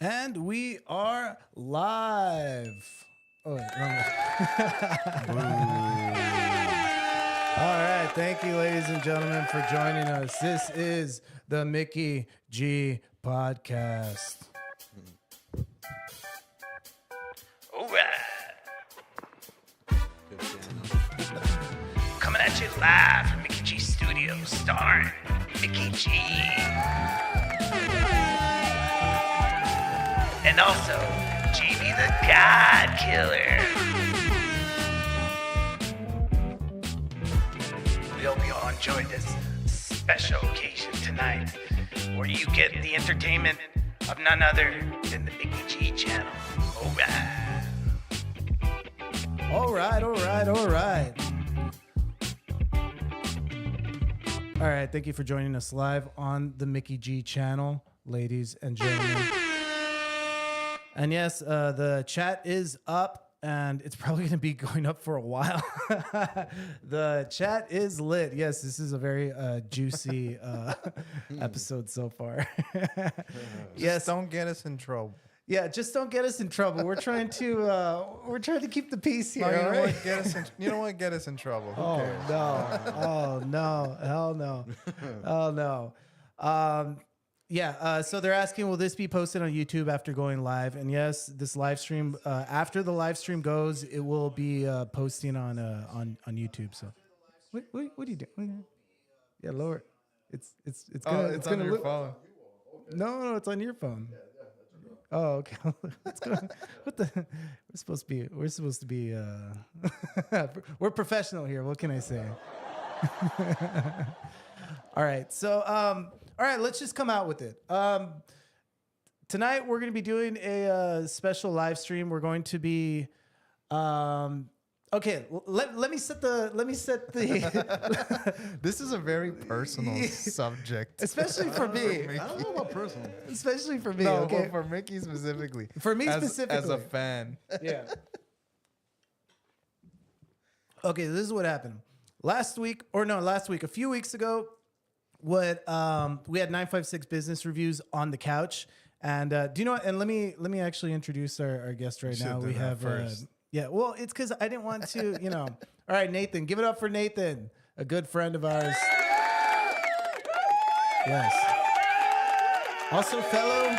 And we are live. Oh, wait, wrong way. All right. Thank you, ladies and gentlemen, for joining us. This is the Mickey G Podcast. All right. Coming at you live from Mickey G Studios, starring Mickey G. And also, Jamie the God Killer. We hope you all enjoyed this special occasion tonight, where you get the entertainment of none other than the Mickey G channel. All right. All right. All right. Thank you for joining us live on the Mickey G channel, ladies and gentlemen. And yes, the chat is up, and it's probably going to be going up for a while. The chat is lit. Yes, this is a very juicy episode so far. Yes, don't get us in trouble. Yeah, just don't get us in trouble. We're trying to keep the peace here. No, you all know right? what? You know what? Get us in trouble. Who cares? Oh no! Hell no! Hell no! So they're asking, will this be posted on YouTube after going live? And yes, this live stream, after the live stream goes, it will be posting on YouTube. So, what are you doing? Yeah, lower it. It's on your phone. No, it's on your phone. Oh, okay. What the? We're supposed to be. We're professional here. What can I say? All right. So, all right. Let's just come out with it. Tonight we're going to be doing a special live stream. We're going to be. Okay. Let me set the. This is a very personal subject, Especially for me. I don't know about personal. Especially for me. No, okay. for Mickey specifically. For me as specifically. a fan. Yeah. Okay, this is what happened. A few weeks ago, we had 956 business reviews on the couch. And do you know what? And let me actually introduce our guest right now. We have well, it's because I didn't want to, All right, Nathan, give it up for Nathan, a good friend of ours. Yes. Also fellow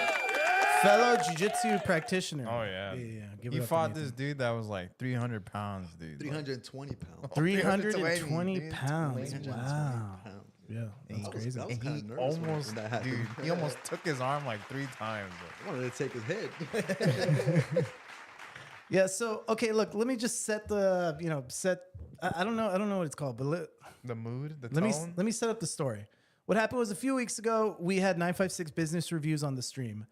jiu-jitsu practitioner. Oh yeah. Give it You up for fought Nathan. this dude that was like 300 pounds, dude. 320 pounds. 320 dude. pounds. 320 Wow. pounds. Yeah, that's crazy. I was And kind he of nervous almost, when that happened. dude, he almost took his arm like 3 times. I wanted to take his head. Yeah, so okay, look, let me just set the, I don't know what it's called, but The mood, the let tone. me set up the story. What happened was a few weeks ago, we had 956 business reviews on the stream.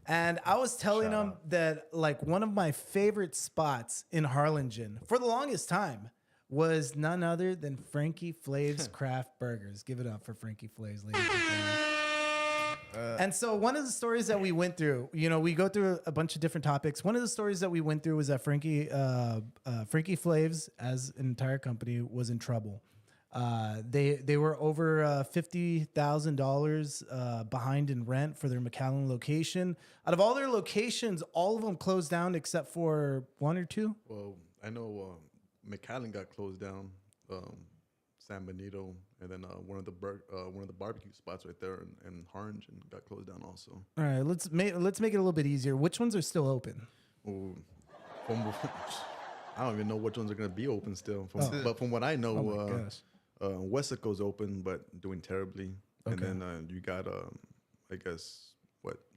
And I was telling them that like one of my favorite spots in Harlingen for the longest time was none other than Frankie Flavz Craft Burgers. Give it up for Frankie Flavz, ladies and gentlemen. And so one of the stories that we went through, we go through a bunch of different topics. One of the stories that we went through was that Frankie Flavz, as an entire company, was in trouble. They were over $50,000 behind in rent for their McAllen location. Out of all their locations, all of them closed down except for 1 or 2. Well, I know McAllen got closed down, San Benito, and then one of the barbecue spots right there in Harlingen got closed down also. All right, let's make it a little bit easier. Which ones are still open? Oh, I don't even know which ones are going to be open still. But from what I Oh know, my gosh. Wessico's open but doing terribly. Okay. And then you got, I guess,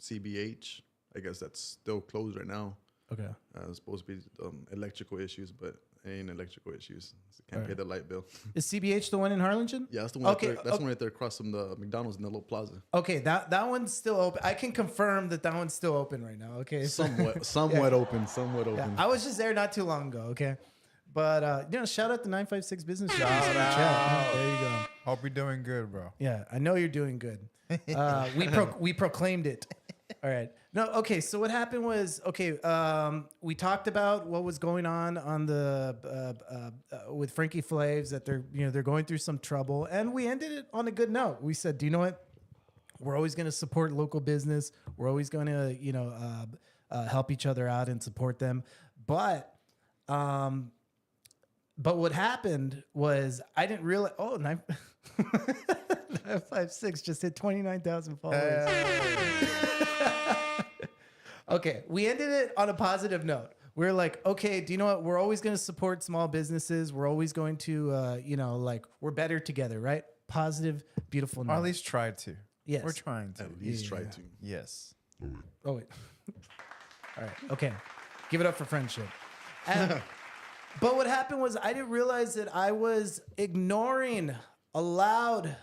CBH. I guess that's still closed right now. Okay. It's supposed to be electrical issues, but it ain't electrical issues. So can't pay the light bill. Is CBH the one in Harlingen? Yeah, that's the one. Okay, That's the one right there across from the McDonald's in the little plaza. Okay, that one's still open. I can confirm that one's still open right now. Okay. Somewhat open. Yeah, I was just there not too long ago. Okay. But shout out the 956 business. Shout out. There you go. Hope you're doing good, bro. Yeah, I know you're doing good. We proclaimed it. All right. No, okay. So what happened was, we talked about what was going on the with Frankie Flavz, that they're going through some trouble, and we ended it on a good note. We said, do you know what? We're always going to support local business. We're always going to, help each other out and support them. But what happened was I didn't realize. Oh, 956 just hit 29,000 followers. Okay, we ended it on a positive note. We're like, okay, do you know what? We're always going to support small businesses. We're always going to, we're better together, right? Positive, beautiful note. Or at least try to. Yes. We're trying to. At least try to. Yes. Oh, wait. All right. Okay. Give it up for friendship. And, but what happened was I didn't realize that I was ignoring a loud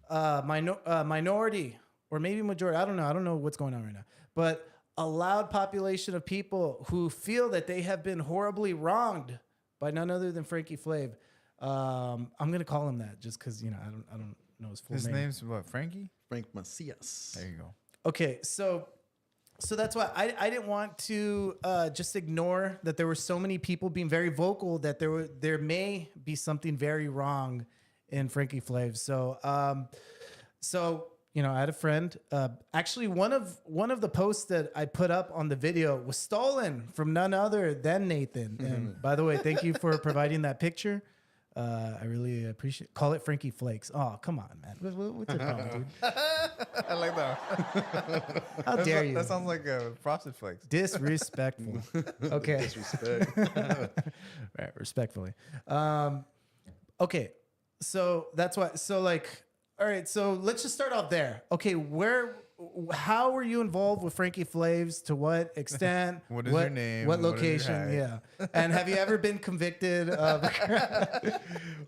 minority or maybe majority. I don't know. I don't know what's going on right now. But a loud population of people who feel that they have been horribly wronged by none other than Frankie Flav. I'm going to call him that just because, I don't know his full name. His name's what? Frankie? Frank Macias. There you go. Okay, so that's why I didn't want to just ignore that there were so many people being very vocal that there may be something very wrong in Frankie Flav. So I had a friend. Actually, one of the posts that I put up on the video was stolen from none other than Nathan. And by the way, thank you for providing that picture. I really appreciate it. Call it Frankie Flakes. Oh, come on, man. What's your problem, dude? I like that. How dare you? That sounds like a frosted flakes. Disrespectful. Okay. Disrespect. Right, respectfully. Okay, so that's why. So all right. So let's just start off there. Okay, how were you involved with Frankie Flavz? To what extent? What is your name? What What is your location? height? Yeah. And have you ever been convicted of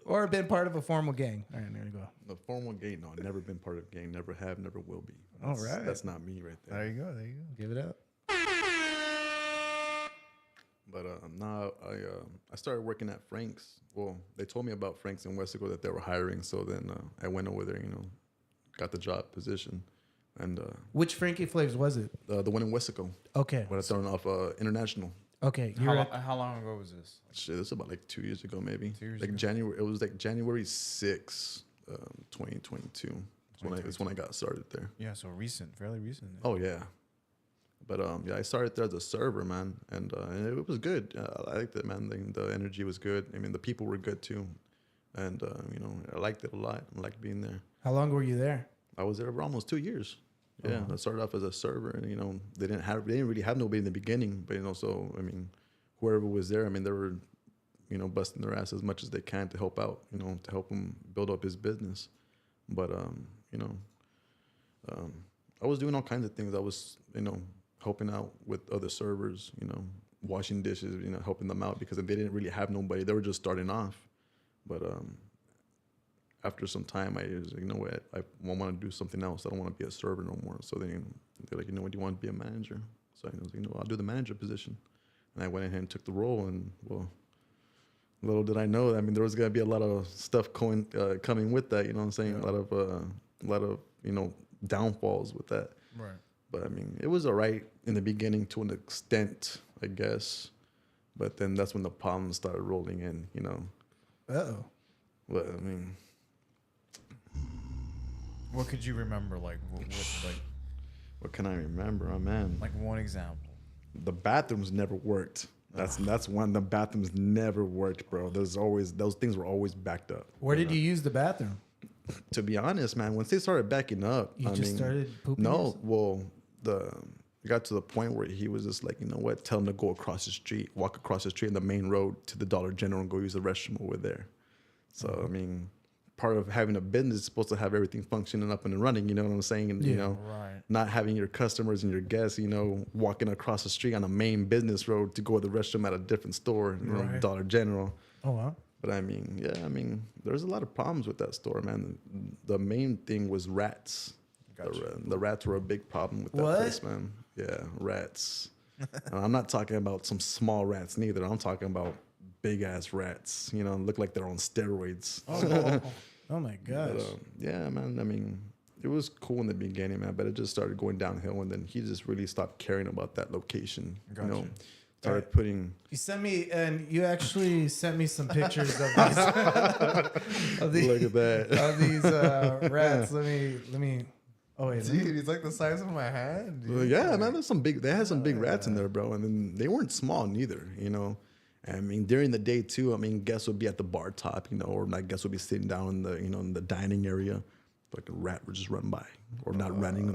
or been part of a formal gang? All right, there you go. The formal gang, no, never been part of a gang, never have, never will be. All That's, right. That's not me right there. There you go. There you go. Give it up. But now I started working at Frank's. Well, they told me about Frank's in Westico that they were hiring. So then I went over there, got the job position. And Which Frankie Flavz was it? the one in Westico, Okay. when I started off International. Okay. How long ago was this? Shit, this is about like 2 years ago, maybe. 2 years like ago. January. It was like January 6th, 2022. It's when I got started there. Yeah, so recent, fairly recent. Oh yeah, but I started there as a server, man, and it was good. I liked it, man. The energy was good. I mean, the people were good too, and I liked it a lot. I liked being there. How long were you there? I was there for almost 2 years. Yeah, I started off as a server, and they didn't really have nobody in the beginning, but so I mean, whoever was there, I mean, they were, busting their ass as much as they can to help out, to help him build up his business. But I was doing all kinds of things. I was, helping out with other servers, washing dishes, helping them out because they didn't really have nobody. They were just starting off. But after some time, I was like, you know what? I want to do something else. I don't want to be a server no more. So then they're like, what, do you want to be a manager? So I was like, I'll do the manager position. And I went ahead and took the role. And well, little did I know, I mean, there was going to be a lot of stuff coming with that. You know what I'm saying? Yeah. A lot of downfalls with that. Right. But I mean, it was all right in the beginning to an extent, I guess. But then that's when the problems started rolling in, Uh-oh. But I mean, What could you remember? Like, what can I remember? Oh man, like one example. the bathrooms never worked. That's one. The bathrooms never worked, bro. Those things were always backed up. Where did you use the bathroom? To be honest, man, once they started backing up, You just started pooping No, yourself? well, it got to the point where he was just like, you know what? Tell him to go across the street, walk across the street in the main road to the Dollar General and go use the restroom over there. So I mean, part of having a business is supposed to have everything functioning up and running. You know what I'm saying? And Right. not having your customers and your guests, walking across the street on a main business road to go to the restroom at a different store, Right. Dollar General. Oh, wow. But I mean, there's a lot of problems with that store, man. The main thing was rats. Gotcha. The rats were a big problem with that What? place, man. Yeah, rats. And I'm not talking about some small rats neither. I'm talking about big ass rats. Look like they're on steroids. Oh my gosh. But, yeah, man. I mean, it was cool in the beginning, man, but it just started going downhill, and then he just really stopped caring about that location. Gotcha. Started putting. You actually sent me some pictures of these Look at that. of these rats. Let me Oh wait, Dude, he's like the size of my hand. Dude. Well, yeah, man, there's some big. They had some big rats in there, bro, and then they weren't small neither. I mean, during the day too. I mean, guests would be at the bar top, or my guests would be sitting down in the in the dining area. Like a rat would just run by, or not running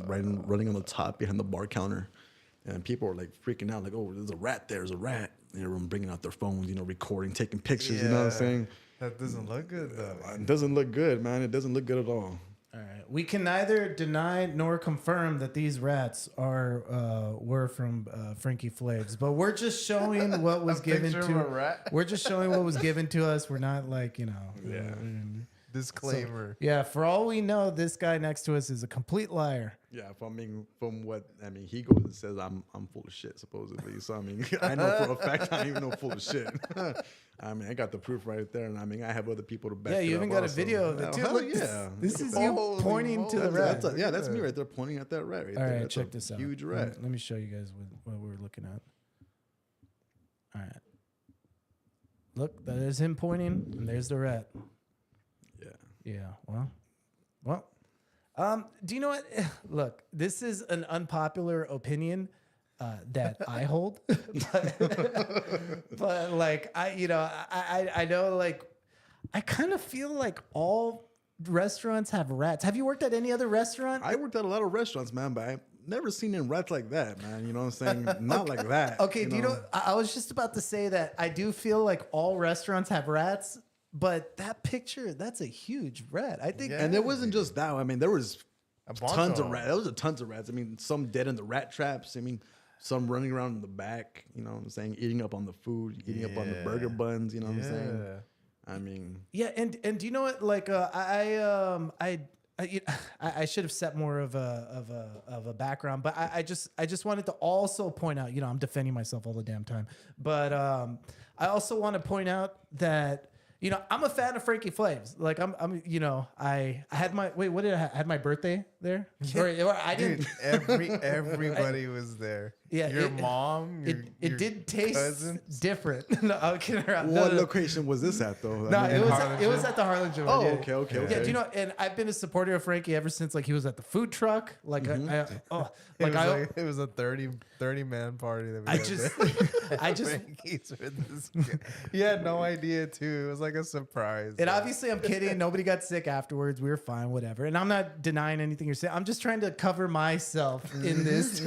on the top behind the bar counter, and people were like freaking out, like, "Oh, there's a rat! There's a rat!" And everyone bringing out their phones, recording, taking pictures. You know what I'm saying? That doesn't look good though. It doesn't look good, man. It doesn't look good at all. all right. We can neither deny nor confirm that these rats were from Frankie Flavz, but we're just showing what was given picture of a to. rat? We're just showing what was given to us. We're not like Yeah. Disclaimer. Yeah, for all we know, this guy next to us is a complete liar. Yeah, from what he goes and says, I'm full of shit supposedly. So I know for a fact I ain't even know full of shit. I got the proof right there, and I have other people to back. Yeah, you even got a also. video of it too. Hell Look, yeah, this is Holy you pointing to the moly. rat. that's me right there pointing at that rat right All there. right, That's check a this out. huge rat. Let me show you guys what we're looking at. All right. Look, there's him pointing, and there's the rat. Yeah. Yeah. Well. Do you know what? Look, this is an unpopular opinion that I hold, but like I know, like I kind of feel like all restaurants have rats. Have you worked at any other restaurant? I worked at a lot of restaurants, man, but I've never seen any rats like that, man. You know what I'm saying? Not like that. Okay. Do you know? I was just about to say that I do feel like all restaurants have rats. But that picture, that's a huge rat. I think. Yeah. And it wasn't just that. I mean, there was bunch tons of of rats. There was tons of rats. I mean, some dead in the rat traps. I mean, some running around in the back. You know what I'm saying? Eating up on the food, eating up on the burger buns. You know what I'm saying? I mean, Yeah, and do you know what? Like, I should have set more of a background, but I just wanted to also point out. I'm defending myself all the damn time, but I also want to point out that. I'm a fan of Frankie Flavz. Like I had my what did I have? I had my birthday there? Or I didn't. Dude, everybody was there. Yeah, your mom. It did taste cousins. different. No, I'm kidding around. what location was this at, though? No, I mean, it was at the Harlingen. Oh, yeah. okay. Yeah, do you know? And I've been a supporter of Frankie ever since he was at the food truck. Like It was a 30 man party that we I just Frankie's with this guy. He had no idea too. It was like a surprise. And obviously, I'm kidding. Nobody got sick afterwards. We were fine, whatever. And I'm not denying anything you're saying. I'm just trying to cover myself in this.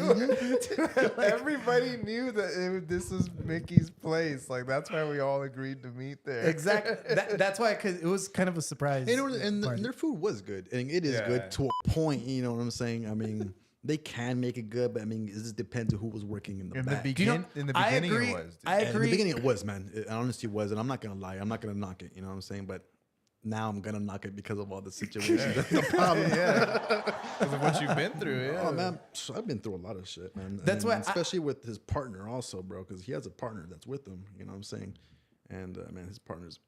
Everybody knew that this was Mickey's place. Like that's why we all agreed to meet there. Exactly. That's why, because it was kind of a surprise. and their food was good, and it is good to a point. You know what I'm saying? I mean, they can make it good, but I mean, it just depends on who was working in the back. In the beginning, agree. it was. Dude. I In agree. the beginning, it was, man. It honestly was, and I'm not gonna lie. I'm not gonna knock it. You know what I'm saying? But now I'm gonna knock it because of all the situations. That's the problem. Because of what you've been through. Yeah. Oh man, I've been through a lot of shit, man. That's why especially with his partner, also, bro, because he has a partner that's with him. You know what I'm saying? And man, his partner's.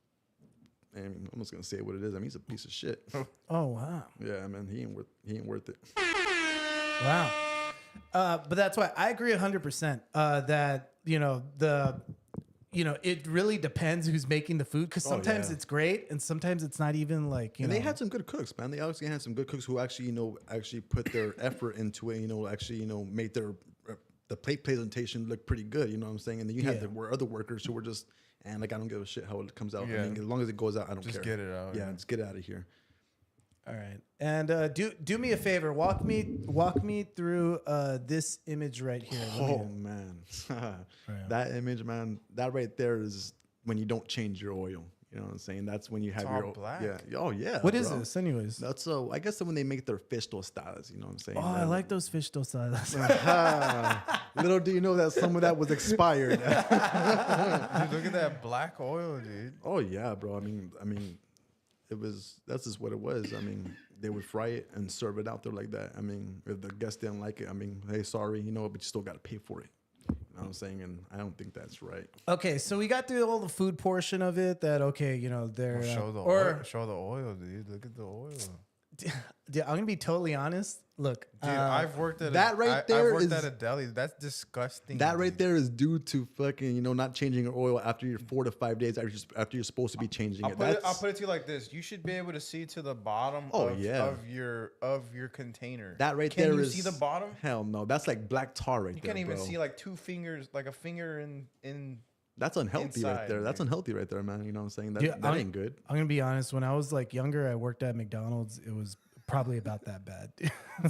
I mean, I'm just gonna say what it is. I mean, he's a piece of shit. Oh wow. Yeah, man, he ain't worth it. Wow. But that's why I agree 100% that it really depends who's making the food, because sometimes it's great and sometimes it's not even like And they had some good cooks, man. They obviously had some good cooks who actually actually put their effort into it. Actually made the plate presentation look pretty good. You know what I'm saying? And then you had were other workers who were just I don't give a shit how it comes out. Yeah. I mean, as long as it goes out, I don't care. Just get it out. Yeah, just get it out of here. All right. And do me a favor. Walk me through this image right here. Oh man, that image, man. That right there is when you don't change your oil. You know what I'm saying? That's when you have all your black. Yeah. Oh yeah. What is bro. this, anyways? That's I guess when they make their fish tostadas. You know what I'm saying? Oh, I like those fish tostadas. Little do you know that some of that was expired. Dude, look at that black oil, dude. Oh yeah, bro. I mean, that's just what it was. I mean, they would fry it and serve it out there like that. I mean, if the guests didn't like it, I mean, hey, sorry, but you still got to pay for it. You know what I'm saying? And I don't think that's right. Okay, so we got through all the food portion of it. That they're Show the oil, dude. Look at the oil. Dude, I'm gonna be totally honest. Look, Dude, I've worked at that right there I've worked is- at a deli. That's disgusting. That right dude. there is due to fucking, not changing your oil after your 4 to 5 days after you're supposed to be changing I'll it. put it to you like this: you should be able to see to the bottom Oh, of, yeah. of your container. That right Can there you is see the bottom? Hell no, that's like black tar right You there. can't even bro. see like 2 fingers, like a finger in. That's unhealthy right inside, there. That's dude. unhealthy right there, man. You know what I'm saying? That, Dude, that ain't good. I'm gonna be honest. When I was like younger, I worked at McDonald's. It was probably about that bad.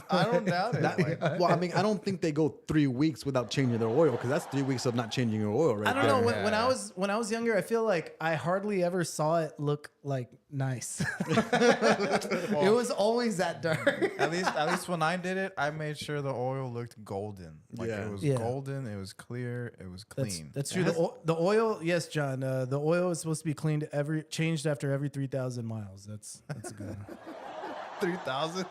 I don't doubt it. That- well, I mean, I don't think they go 3 weeks without changing their oil because that's 3 weeks of not changing your oil, right? I don't know. there. When I was younger, I feel like I hardly ever saw it look like nice. It was always that dark. At least when I did it, I made sure the oil looked golden. Like Yeah. it was Yeah. golden, it was clear, it was clean. That's true. The oil, yes, John. The oil is supposed to be changed after every 3,000 miles. That's a good one. 3,000.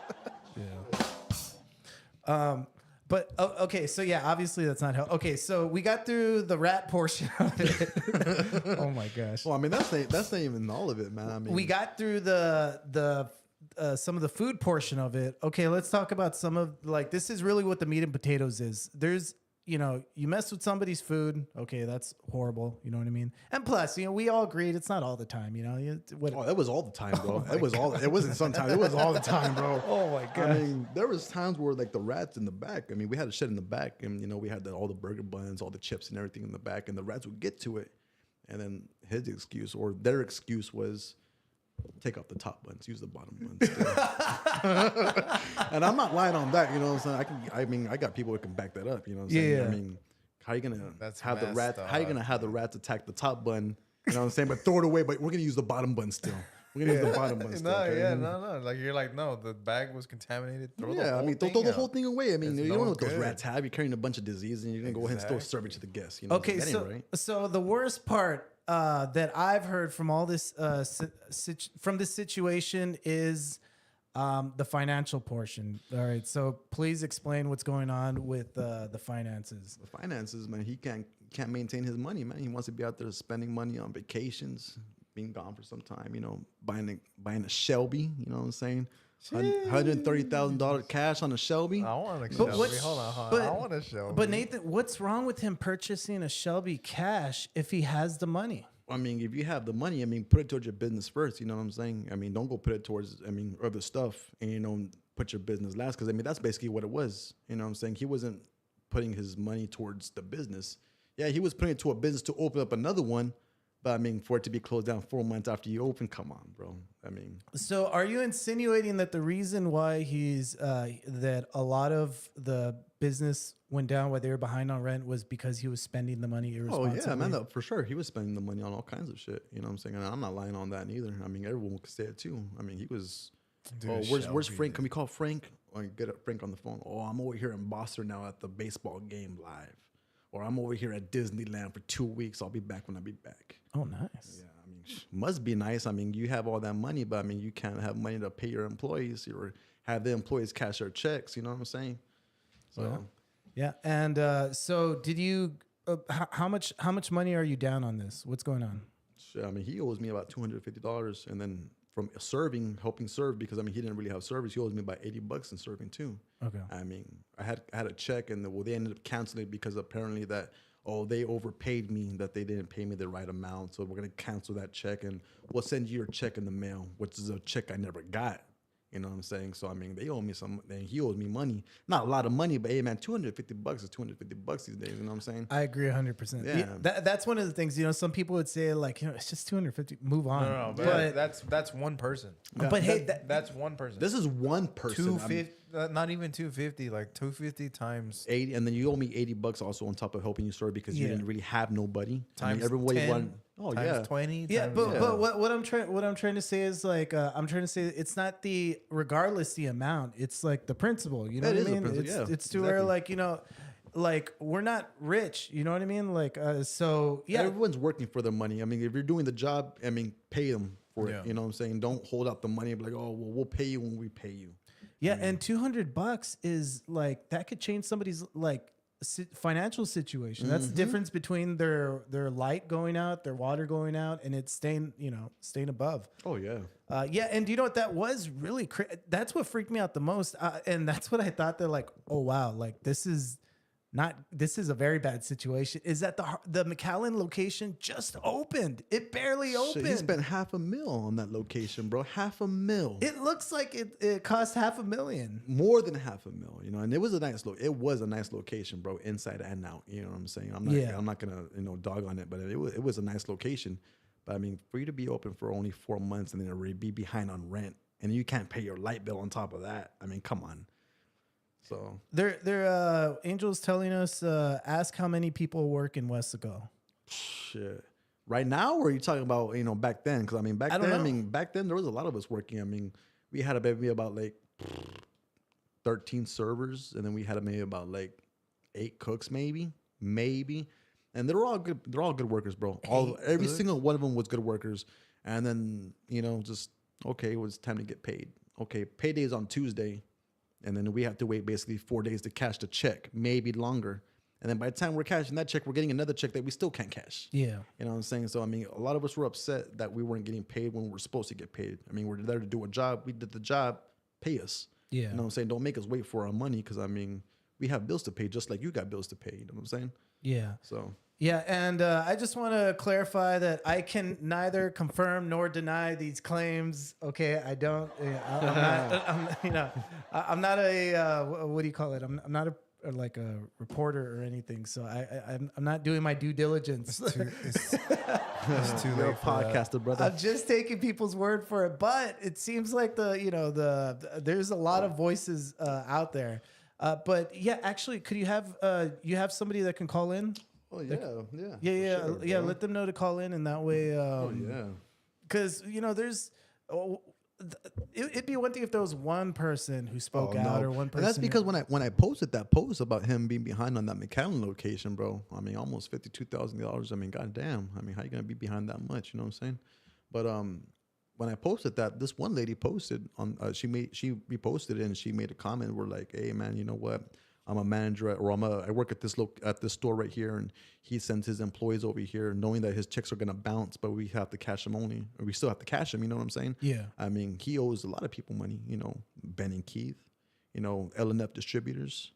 But okay, so yeah, obviously that's not how. Okay, so we got through the rat portion of it. Oh my gosh. Well, I mean, that's not even all of it, man. I mean, We got through the some of the food portion of it. Okay, let's talk about some of like this is really what the meat and potatoes is. There's you mess with somebody's food. Okay, that's horrible. You know what I mean? And plus, we all agreed it's not all the time. Oh, it was all the time, bro. It wasn't sometimes. It was all the time, bro. Oh my I mean, there was times where like the rats in the back. I mean, we had a shed in the back, and we had all the burger buns, all the chips, and everything in the back, and the rats would get to it. And then his excuse or their excuse was, take off the top buns, use the bottom buns. And I'm not lying on that. You know what I'm saying? I got people that can back that up. You know what I'm saying? Yeah. I mean, how you gonna That's have the messed rats? How you up, gonna have the rats attack the top bun? You know what I'm saying? But throw it away. But we're gonna use the bottom bun still. We're gonna use the bottom bun still. No, okay? yeah, no. Like you're like, no, the bag was contaminated. Throw the Yeah, whole I mean, thing throw the out. whole thing away. I mean, It's you no don't know what those good. rats have. You're carrying a bunch of disease, and you're gonna go ahead and still serve it to the guests. You know, Okay, that ain't right. so the worst part that I've heard from all this from this situation is the financial portion. All right, so please explain what's going on with the finances. The finances, man, he can't maintain his money, man. He wants to be out there spending money on vacations, being gone for some time. Buying a Shelby. You know what I'm saying? $130,000 cash on a Shelby. I want a But Shelby. what's- Hold on. but- I want a Shelby. But Nathan, what's wrong with him purchasing a Shelby cash if he has the money? I mean, if you have the money, I mean, put it towards your business first. You know what I'm saying? I mean, don't go put it towards, other stuff and, put your business last. Because, that's basically what it was. You know what I'm saying? He wasn't putting his money towards the business. Yeah, he was putting it to a business to open up another one. But, for it to be closed down 4 months after you open, come on, bro. So are you insinuating that the reason why he's that a lot of the business went down, why they were behind on rent, was because he was spending the money Oh, irresponsibly? yeah, man, for sure. He was spending the money on all kinds of shit. You know what I'm saying? And I'm not lying on that either. Everyone could say it too. He was... Dude, oh, where's Shelby, Frank? Can we call Frank? Or get Frank on the phone. Oh, I'm over here in Boston now at the baseball game live. Or I'm over here at Disneyland for 2 weeks. I'll be back when I be back. Oh, nice. Yeah, must be nice. You have all that money, but you can't have money to pay your employees or have the employees cash their checks. You know what I'm saying? So Yeah. And so did you? How much money are you down on this? What's going on? shit, he owes me about $250, and then from helping serve, because he didn't really have service. He owes me about $80 in serving too. Okay. I had a check, and they ended up canceling it because apparently they overpaid me, that they didn't pay me the right amount. So we're gonna cancel that check, and we'll send you your check in the mail, which is a check I never got. You know what I'm saying? So they owe me some, and he owes me money. Not a lot of money, but hey man, $250 is $250 these days. You know what I'm saying? I agree 100%. Yeah. That's one of the things. Some people would say like, it's just 250. Move on. No, but that's one person. but hey, That's one person. This is one person. 250, not even 250, like 250 times 80, and then you owe me $80 also on top of helping you serve, because you Yeah. didn't really have nobody. times everybody 10, wanted. Oh times yeah, 20. yeah, times, but what I'm trying to say is like I'm trying to say it's not regardless the amount. It's like the principle. You know It what is I the mean? principle, It's yeah, to where exactly. like we're not rich. You know what I mean? Like so yeah. Everyone's working for their money. If you're doing the job, pay them for Yeah. it. You know what I'm saying? Don't hold out the money and be like, oh, well, we'll pay you when we pay you. Yeah, and $200 is like that could change somebody's financial situation. That's the difference between their light going out, their water going out, and it's staying above. Oh yeah. Yeah, and do you know what that was really? That's what freaked me out the most, and that's what I thought. They're like, oh wow, like this is a very bad situation. Is that the McAllen location just opened? It barely opened. Shit, he spent $500,000 on that location, bro. $500,000. It looks like it cost $500,000. More than $500,000, you know, and it was a nice location, bro, inside and out. You know what I'm saying? I'm not gonna dog on it, but it was a nice location. But I mean, for you to be open for only 4 months and then already be behind on rent, and you can't pay your light bill on top of that. I mean, come on. So Angel's telling us, ask how many people work in Westaco. Shit. Right now, or are you talking about back then? Because I mean, back then there was a lot of us working. I mean, we had maybe about like 13 servers, and then we had maybe about like 8 cooks, maybe, and they're all good. They're all good workers, bro. Every single one of them was good workers. And then just okay, it was time to get paid. Okay, payday's on Tuesday. And then we have to wait basically 4 days to cash the check, maybe longer. And then by the time we're cashing that check, we're getting another check that we still can't cash. Yeah. You know what I'm saying? So, I mean, a lot of us were upset that we weren't getting paid when we were supposed to get paid. I mean, we're there to do a job. We did the job. Pay us. Yeah. You know what I'm saying? Don't make us wait for our money because, I mean, we have bills to pay just like you got bills to pay. You know what I'm saying? Yeah. So. Yeah, and I just want to clarify that I can neither confirm nor deny these claims. Okay, I don't. I'm not a what do you call it? I'm not like a reporter or anything. So I'm not doing my due diligence. It's too You're a late for podcaster, brother. I'm just taking people's word for it. But it seems like there's a lot of voices out there. But yeah, actually, could you have somebody that can call in? Oh yeah, yeah. Let them know to call in, and that way. Because there's. It'd be one thing if there was one person who spoke out or one person. And that's because when I posted that post about him being behind on that McAllen location, bro. I mean, almost $52,000. I mean, goddamn. I mean, how you gonna be behind that much? You know what I'm saying? But when I posted that, this one lady posted on. She reposted it and she made a comment. We're like, hey man, you know what? I'm a manager I work at this store right here, and he sends his employees over here knowing that his checks are gonna bounce, but we have to cash him only, or we still have to cash him. You know what I'm saying? Yeah. I mean, he owes a lot of people money. Ben and Keith, L&F distributors,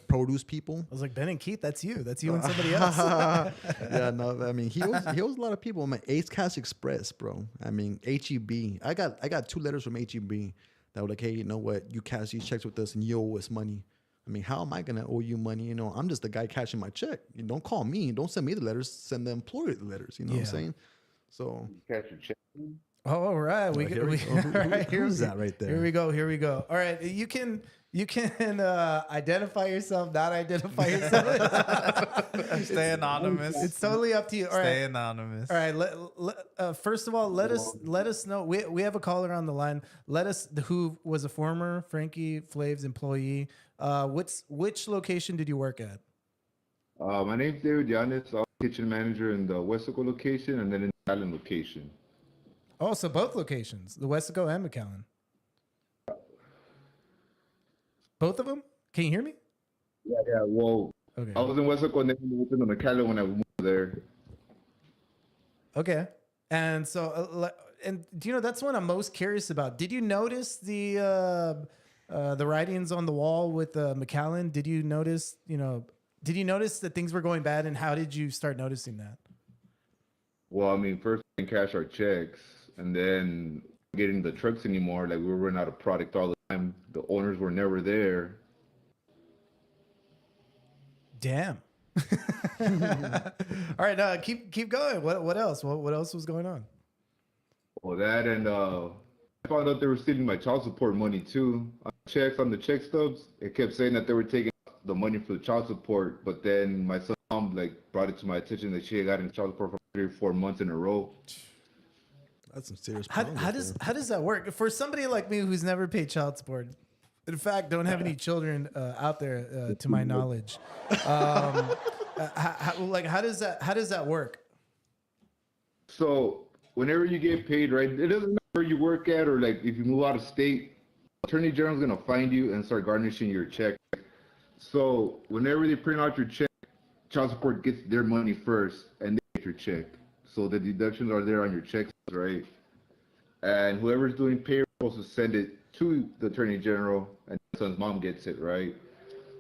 produce people. I was like, Ben and Keith, that's you and somebody else. Yeah, no, I mean, he owes a lot of people. I'm like, Ace Cash Express, bro. I mean, HEB. I got 2 letters from HEB that were like, hey, you know what? You cash these checks with us and you owe us money. I mean, how am I going to owe you money? I'm just the guy cashing my check. You don't call me. Don't send me the letters. Send the employer the letters. You know what I'm saying? So. Cash your check. Oh, all right. Who's that right there? Here we go. All right. You can identify yourself, not identify yourself. Stay anonymous. It's totally up to you. All right. Stay anonymous. All right. First of all, let us know. We have a caller on the line. Let us who was a former Frankie Flavz employee. Which location did you work at? My name's David Yanis. I'm kitchen manager in the Westaco location and then in the Allen location. Oh, so both locations, the Westaco and McAllen. Both of them? Can you hear me? Yeah. Well, Okay. I was in Westaco and then I moved into McAllen when I moved there. Okay. And so, and do you know, that's what I'm most curious about. Did you notice the writings on the wall with McAllen? Did you notice that things were going bad, and how did you start noticing that? Well, I mean, first we didn't cash our checks, and then getting the trucks anymore. Like, we were running out of product all the time. The owners were never there. Damn. All right, keep going. What else? What else was going on? Well, that and I found out they were stealing my child support money too. On the check stubs, it kept saying that they were taking the money for the child support, but then my son's mom brought it to my attention that she had gotten child support for 3 or 4 months in a row. That's some serious How problems. does that work for somebody like me who's never paid child support? In fact, don't have any children out there, to my knowledge. How does that work? So whenever you get paid, right, it doesn't matter where you work at or if you move out of state, Attorney General's gonna find you and start garnishing your check. So whenever they print out your check, child support gets their money first, and they get your check. So the deductions are there on your checks, right? And whoever's doing payroll is supposed to send it to the attorney general, and the son's mom gets it, right?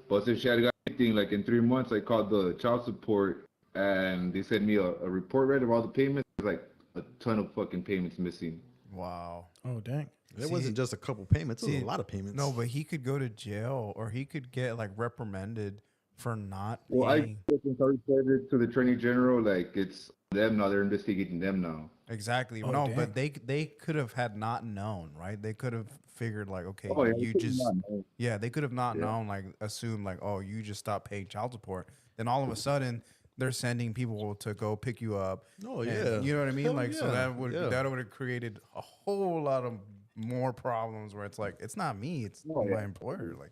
But since she had got anything like in 3 months, I called the child support, and they sent me a report right of all the payments. There's like a ton of fucking payments missing. Wow. Oh dang. It wasn't just a couple payments; it was a lot of payments. No, but he could go to jail or he could get like reprimanded for not Well, I paying. reported to the attorney general, like it's them now. They're investigating them now. Exactly. Oh, no, dang. but they could have had not known, right? They could have figured like, okay, Oh, yeah, you they could just not know. yeah, they could have not Yeah. known, like assumed like, oh, you just stopped paying child support. Then all of a sudden they're sending people to go pick you up. Oh, and yeah. you know what I mean? Hell Like so yeah, that would yeah. have created a whole lot of more problems where it's like it's not me, it's Oh, yeah. my employer. Like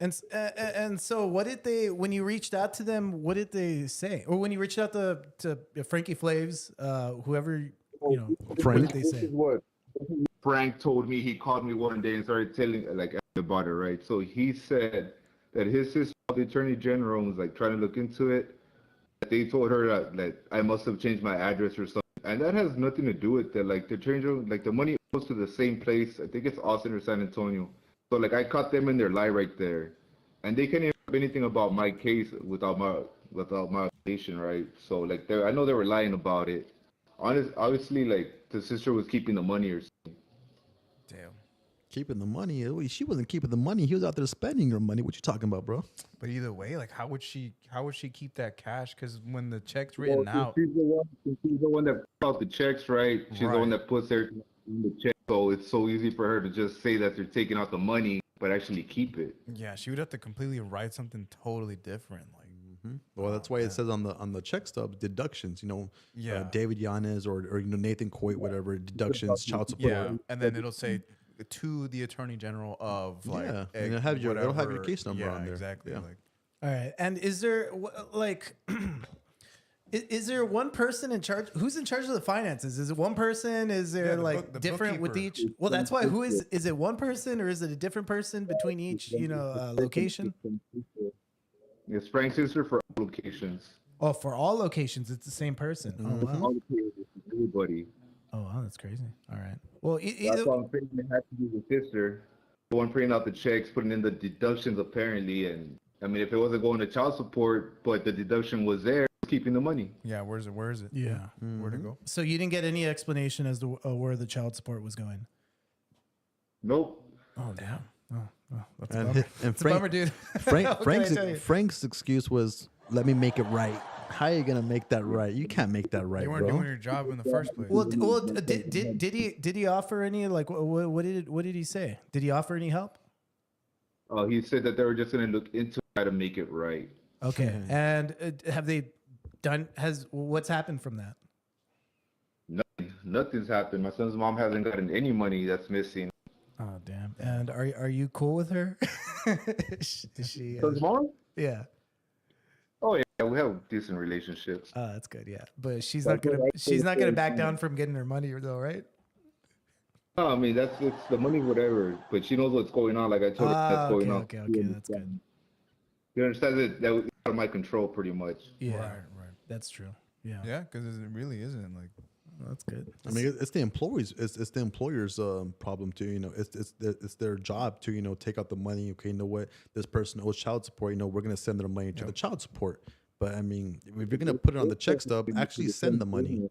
And so what did they when you reached out to them? What did they say? Or when you reached out to Frankie Flavz, whoever you know, Frank. what did they This say? is what Frank told me. He called me one day and started telling like about it, right? So he said that his sister, the attorney general, was like trying to look into it. They told her that I must have changed my address or something, and that has nothing to do with it. Like the attorney general, like the money goes to the same place. I think it's Austin or San Antonio. So like I caught them in their lie right there, and they can't even have anything about my case without my application, right? So like I know they were lying about it. Obviously, like the sister was keeping the money or something. damn. Keeping the money. She wasn't keeping the money. He was out there spending your money. What you talking about, bro? But either way, like how would she keep that cash? Because when the check's written out, She's the one that puts out the checks, right? She's the one Right. that puts everything in the check. So it's so easy for her to just say that they're taking out the money, but actually keep it. yeah, she would have to completely write something totally different. Like Well, that's why it says on the check stub deductions. You know, Yeah. David Yanez or you know Nathan Coit, whatever deductions, child support. yeah, and then it'll say to the attorney general of like Yeah, and it'll have your whatever. case number Yeah, on there. Exactly. Yeah. Like All right. And is there like is there one person in charge? Who's in charge of the finances? Is it one person? Is there the like the different with bookkeeper. each? Well, that's why. Who is it? One person or is it a different person between each? You know, location. It's Frank's sister for all locations. Oh, for all locations, it's the same person. Oh wow. All the pages, everybody. Oh wow, that's crazy. All right. Well, That's either. why I'm saying it has to be the sister. The one printing out the checks, putting in the deductions apparently, and I mean if it wasn't going to child support, but the deduction was there, keeping the money. yeah, where's it? Where is it? Yeah. Where'd it go? So you didn't get any explanation as to where the child support was going. Nope. Oh damn. Oh, that's a And, bummer. and It's a bummer, Frank, dude. Frank, What can I tell you? Frank's excuse was, "Let me make it right." How are you gonna make that right? You can't make that right, You weren't bro. doing your job in the first place. Well, did he offer any like what did he say? Did he offer any help? He said that they were just going to look into how to make it right. Okay, and have they done? What's happened from that? Nothing's happened. My son's mom hasn't gotten any money that's missing. Oh damn! And are you cool with her? Is she? Son's mom? Yeah. Oh yeah, we have decent relationships. Oh, that's good. Yeah, but she's That's not gonna what I she's not gonna think. back down from getting her money though, right? No, I mean it's the money, whatever. But she knows what's going on. Like I told her Ah, that's going on. okay, that's good. You understand that was out of my control, pretty much. Yeah, Right. that's true. Yeah, Yeah, because it really isn't like. that's good. I mean, it's the employees. It's the employer's problem too. You know, it's their job to take out the money. Okay, you know what? This person owes child support. You know, we're gonna send their money to the child support. But I mean, if you're gonna put it on the check stub, actually send the money.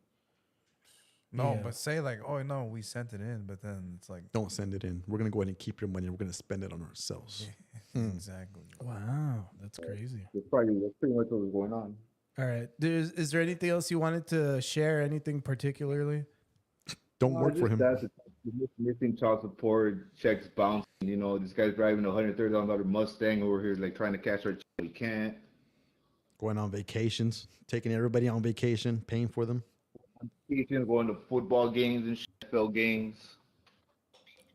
No, Yeah. but say like, oh no, we sent it in, but then it's like Don't send it in. We're gonna go ahead and keep your money. We're gonna spend it on ourselves. exactly. Wow, that's crazy. That's pretty much what was going on. All right, is there anything else you wanted to share? Anything particularly? Don't work for him. That's missing child support, checks bouncing. You know, this guy's driving a $130,000 Mustang over here, like trying to cash our check. We can't. Going on vacations, taking everybody on vacation, paying for them. Vacations, going to football games and NFL games.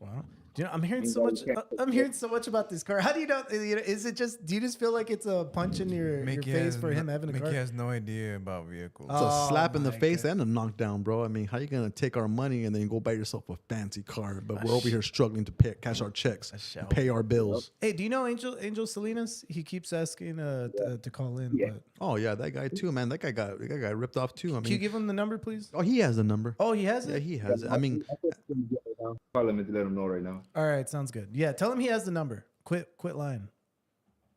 Wow. You know, I'm hearing so much. I'm hearing so much about this car. How do you know? Is it just? Do you just feel like it's a punch in your face for him having a car? Mickey has no idea about vehicles. It's a slap in the my face God. and a knockdown, bro. I mean, how you gonna take our money and then go buy yourself a fancy car? But we're over here struggling to cash our checks, and pay our bills. Hey, do you know Angel Salinas? He keeps asking to call in. Yeah. But Oh yeah, that guy too, man. That guy got ripped off too. I can you mean, give him the number, please? oh, he has the number. Oh, he has Yeah, it. he has it. I mean, Call him and let him know right now. All right, sounds good. Yeah, tell him he has the number. Quit lying.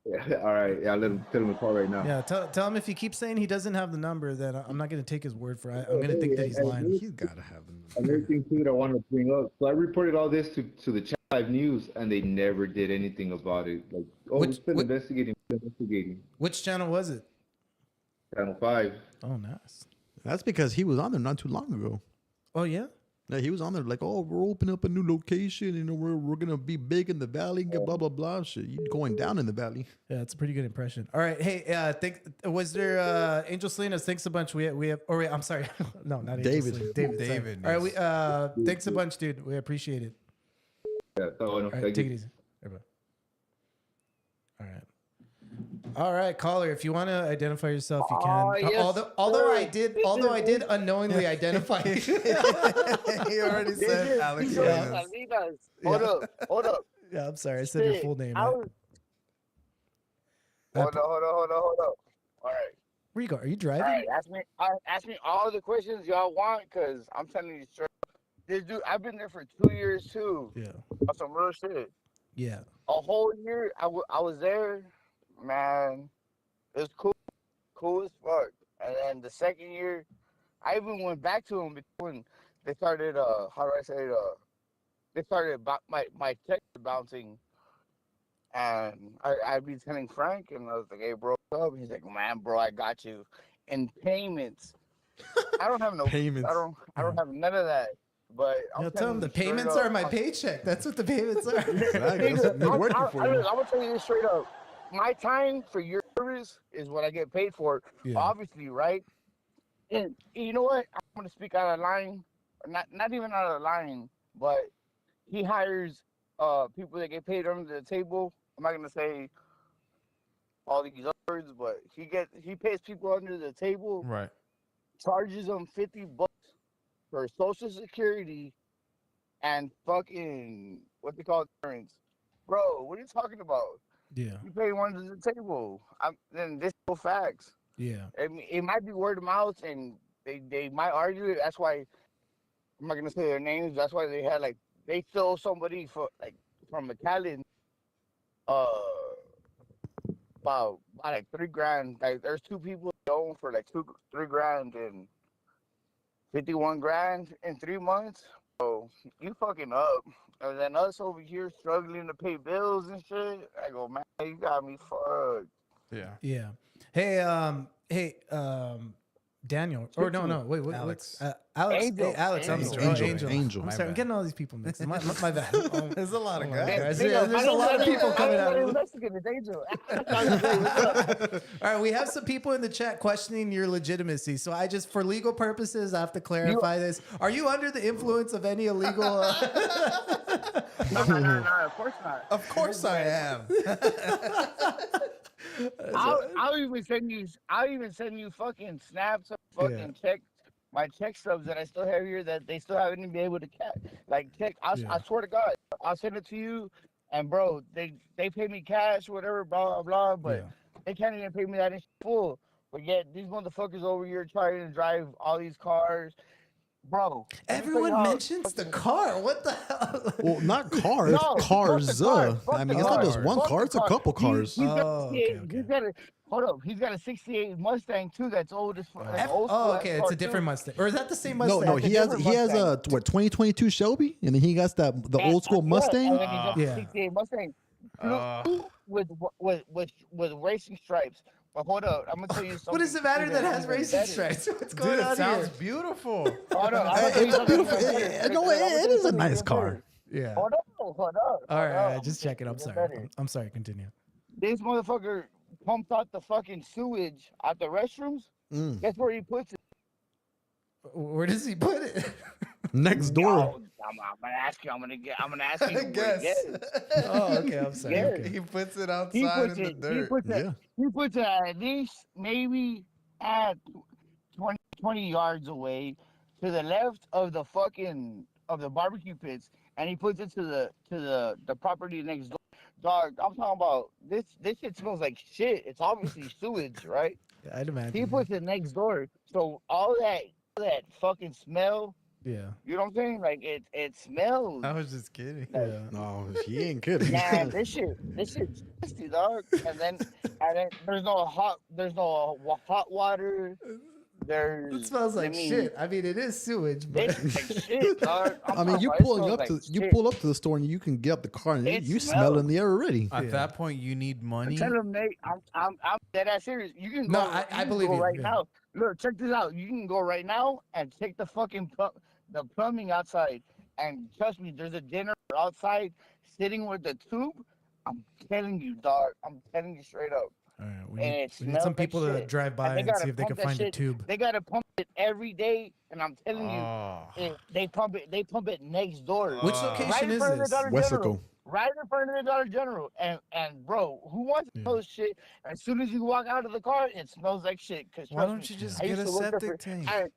Yeah, all right. Yeah, tell him to call right now. Yeah, tell him if he keeps saying he doesn't have the number, then I'm not gonna take his word for it. I'm gonna think that he's lying. he's gotta have the number. Another thing too that I wanted to bring up. So I reported all this to the Channel 5 News, and they never did anything about it. Like, oh, we're still investigating. Which channel was it? Channel 5. Oh, nice. That's because he was on there not too long ago. Oh yeah. Yeah, he was on there like, oh, we're opening up a new location, you know, we're gonna be big in the valley, blah blah blah. Shit, you going down in the valley. Yeah, it's a pretty good impression. All right, hey, was there Angel Salinas? Thanks a bunch. We have. Or wait, I'm sorry, no, not Angel David. Salinas. David. sorry. David, All right, we thanks a bunch, dude. We appreciate it. Yeah, All right, take it easy. Everybody. All right. All right, caller. If you want to identify yourself, you can. Yes, although sir. I did unknowingly identify you. He already said Alex. Salinas. Hold up. Yeah, I'm sorry. I said your full name. Hold up. All right. Where you go? Are you driving? All right. Ask me all the questions y'all want, because I'm telling you straight. This dude, I've been there for 2 years too. Yeah. On some real shit. Yeah. A whole year, I was there, man. It was cool as fuck. And then the second year, I even went back to him when they started. How do I say it? They started my checks bouncing, and I'd be telling Frank, and I was like, "Hey, bro, what's up?" He's like, "Man, bro, I got you in payments." I don't have no Payments. I don't have none of that. But Tell them the payments are my paycheck. That's what the payments are. That's working for you. I'm gonna tell you this straight up. My time for your service is what I get paid for. Yeah. Obviously, right? And you know what? I'm gonna speak out of line. Not even out of line, but he hires people that get paid under the table. I'm not gonna say all these words, but he pays people under the table, Right. charges them $50 for Social Security and fucking what they call insurance. Bro, what are you talking about? Yeah. You pay one to the table. Then this is facts. Yeah. It might be word of mouth, and they might argue it. That's why I'm not gonna say their names. That's why they stole somebody from McAllen, about like $3,000. Like there's two people going for like $3,000 and 51 grand in 3 months. So you fucking up. And then us over here struggling to pay bills and shit. I go, man, you got me fucked. Yeah. Yeah. Hey, Daniel. Or no. Wait. Alex. Alex. Angel. Hey, Alex. I'm Angel. sorry. Angel. I'm My sorry. I'm bad. getting all these people mixed. My bad. Oh, There's a lot of my guys. God. There's a lot of people coming out. I'm Mexican. It's Angel. All right, we have some people in the chat questioning your legitimacy. So I just, for legal purposes, I have to clarify this. Are you under the influence of any illegal? No, of course not. Of course I am. I'll even send you fucking snaps of fucking my check stubs that I still have here that they still haven't even been able to check. I swear to God, I'll send it to you. And bro, they pay me cash, whatever, blah blah blah, but they can't even pay me that in full. But yet these motherfuckers over here trying to drive all these cars. Bro, Everyone mentions the car. What the hell? Well, not cars, No, cars. fuck the I mean, car. it's not just one Fuck car; the it's a couple cars. He's got Oh, 68 okay. He's got a hold up. He's got a '68 Mustang too. That's old as fuck. Oh, okay. It's a different Mustang. Or is that the same Mustang? No, he has different a 2022 Shelby, and then he got the old school Mustang. And then he's got Yeah. a '68 Mustang with racing stripes. But hold up, I'm gonna tell you something. What does it matter that has even racing better. stripes? What's Dude, going it on sounds here? beautiful. Hold up, I'm gonna tell you It's a something beautiful. even better. No, it is a nice car. Yeah. Hold up. All right. Just check it. I'm sorry. I'm sorry. Continue. This motherfucker pumps out the fucking sewage out the restrooms. Guess where he puts it? Where does he put it? Next door. I'm gonna ask you. I'm gonna ask you where Guess. it gets. Oh, okay. I'm sorry. Yeah. Okay. He puts it He outside puts in the it. He dirt. puts it. Yeah. He puts it at least maybe at 20 yards away to the left of the fucking of the barbecue pits, and he puts it to the property next door. Dog, I'm talking about this shit smells like shit. It's obviously sewage, right? Yeah, I'd He imagine. puts it next door. So all that fucking smell, Yeah. you know what I'm saying? Like it smells. I was just kidding. Like, Yeah. No, he ain't kidding. man, this shit's nasty, dog. And then there's no hot water. It smells like shit. I mean, it is sewage, but It's like shit, dog. I mean, you It pulling smells up like to you shit. pull up to the store and you can get up the car and It you smell smells. in the air already. At Yeah. that point, you need money. Tell him, Nate, I'm dead ass serious. You can No, go. I you can believe go you, right yeah. now. Look, check this out. You can go right now and check the fucking the plumbing outside, and trust me, there's a generator outside sitting with the tube. I'm telling you, dog. I'm telling you straight up. all right, And we it need smells some like people to shit. drive by And they and gotta see if they pump can that find a shit. tube. They gotta pump it every day, and I'm telling you, Oh. they pump it. They pump it next door. Which Uh, Right location in is front of the this? Dollar General. Wesico. Right in front of the Dollar General. And bro, who wants Yeah. those shit? As soon as you walk out of the car, it smells like shit. Cause Why trust don't me, you just I get used a to work there septic tank?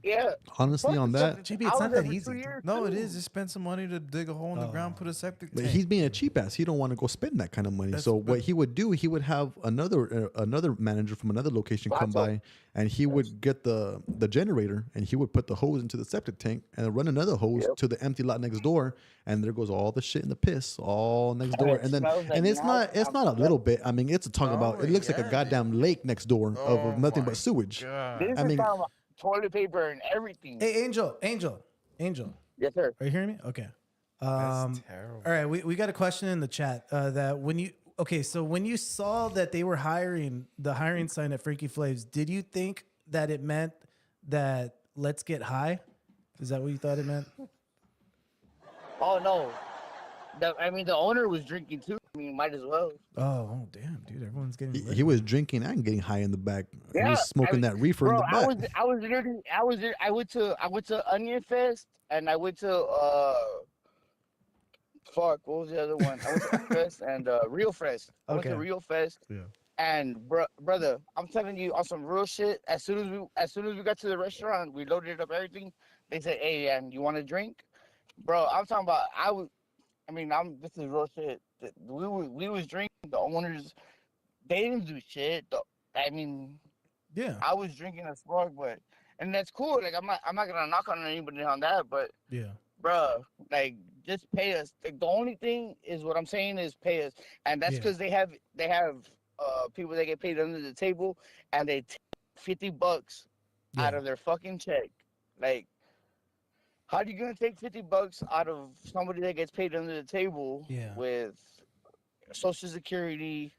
yeah. Honestly, fuck on the that, septic JB, tank. it's I not was there that for easy. 2 years. No, it too. is. Just spend some money to dig a hole in the ground, put a septic but tank. he's being a cheap ass. He don't want to go spend that kind of money. That's- So but- what he would do, he would have another manager from another location come Gotcha. by, and he would get the generator, and he would put the hose into the septic tank, and run another hose Yep. to the empty lot next door, and there goes all the shit and the piss all next And door. it And then smells like it's nasty. not a little bit. I mean, it's a talk about. Oh, It looks like a yeah. goddamn lake next door Oh of nothing my but sewage. God. This I is mean- talking about toilet paper and everything. Hey, Angel. Yes, sir. Are you hearing me? Okay. That's terrible. All right, we got a question in the chat that when you saw that they were hiring the hiring sign at Frankie Flavz, did you think that it meant that let's get high? Is that what you thought it meant? Oh no. I mean, the owner was drinking too. I mean, might as well. Oh, damn, dude, everyone's getting lit. He was drinking and getting high in the back. He Yeah, was smoking that reefer Bro, in the back. I was literally, I went to Onion Fest, and I went to fuck, what was the other one? I went to Onion Fest and Real Fest. I went to Okay. Real Fest. Yeah. And brother, I'm telling you on some real shit. As soon as we got to the restaurant, we loaded up everything. They said, "Hey, and you want a drink?" Bro, I'm talking about. This is real shit. We was drinking. The owners, they didn't do shit. Yeah, I was drinking a spark, and that's cool. Like I'm not gonna knock on anybody on that, but yeah, bruh, like just pay us. Like, the only thing is what I'm saying is pay us, and that's Yeah. because they have people that get paid under the table, and they take $50 out Yeah. of their fucking check. Like, how are you gonna take $50 out of somebody that gets paid under the table Yeah. with Social Security?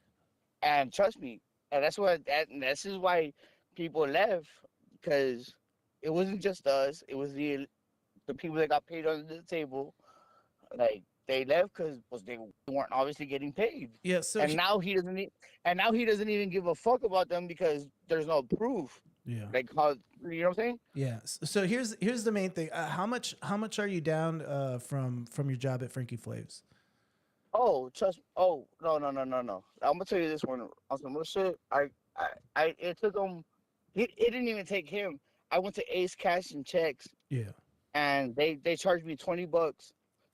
And trust me, and this is why people left, because it wasn't just us; it was the people that got paid under the table. Like, they left because they weren't obviously getting paid. yeah. So And now he doesn't. Now he doesn't even give a fuck about them because there's no proof. yeah, Like, how, you know what I'm saying? yeah. So here's the main thing. How much are you down from your job at Frankie Flavz? Oh, trust. Oh, no. I'm gonna tell you this one on some real shit. It took him. It didn't even take him. I went to Ace Cash and Checks, Yeah, and they charged me $20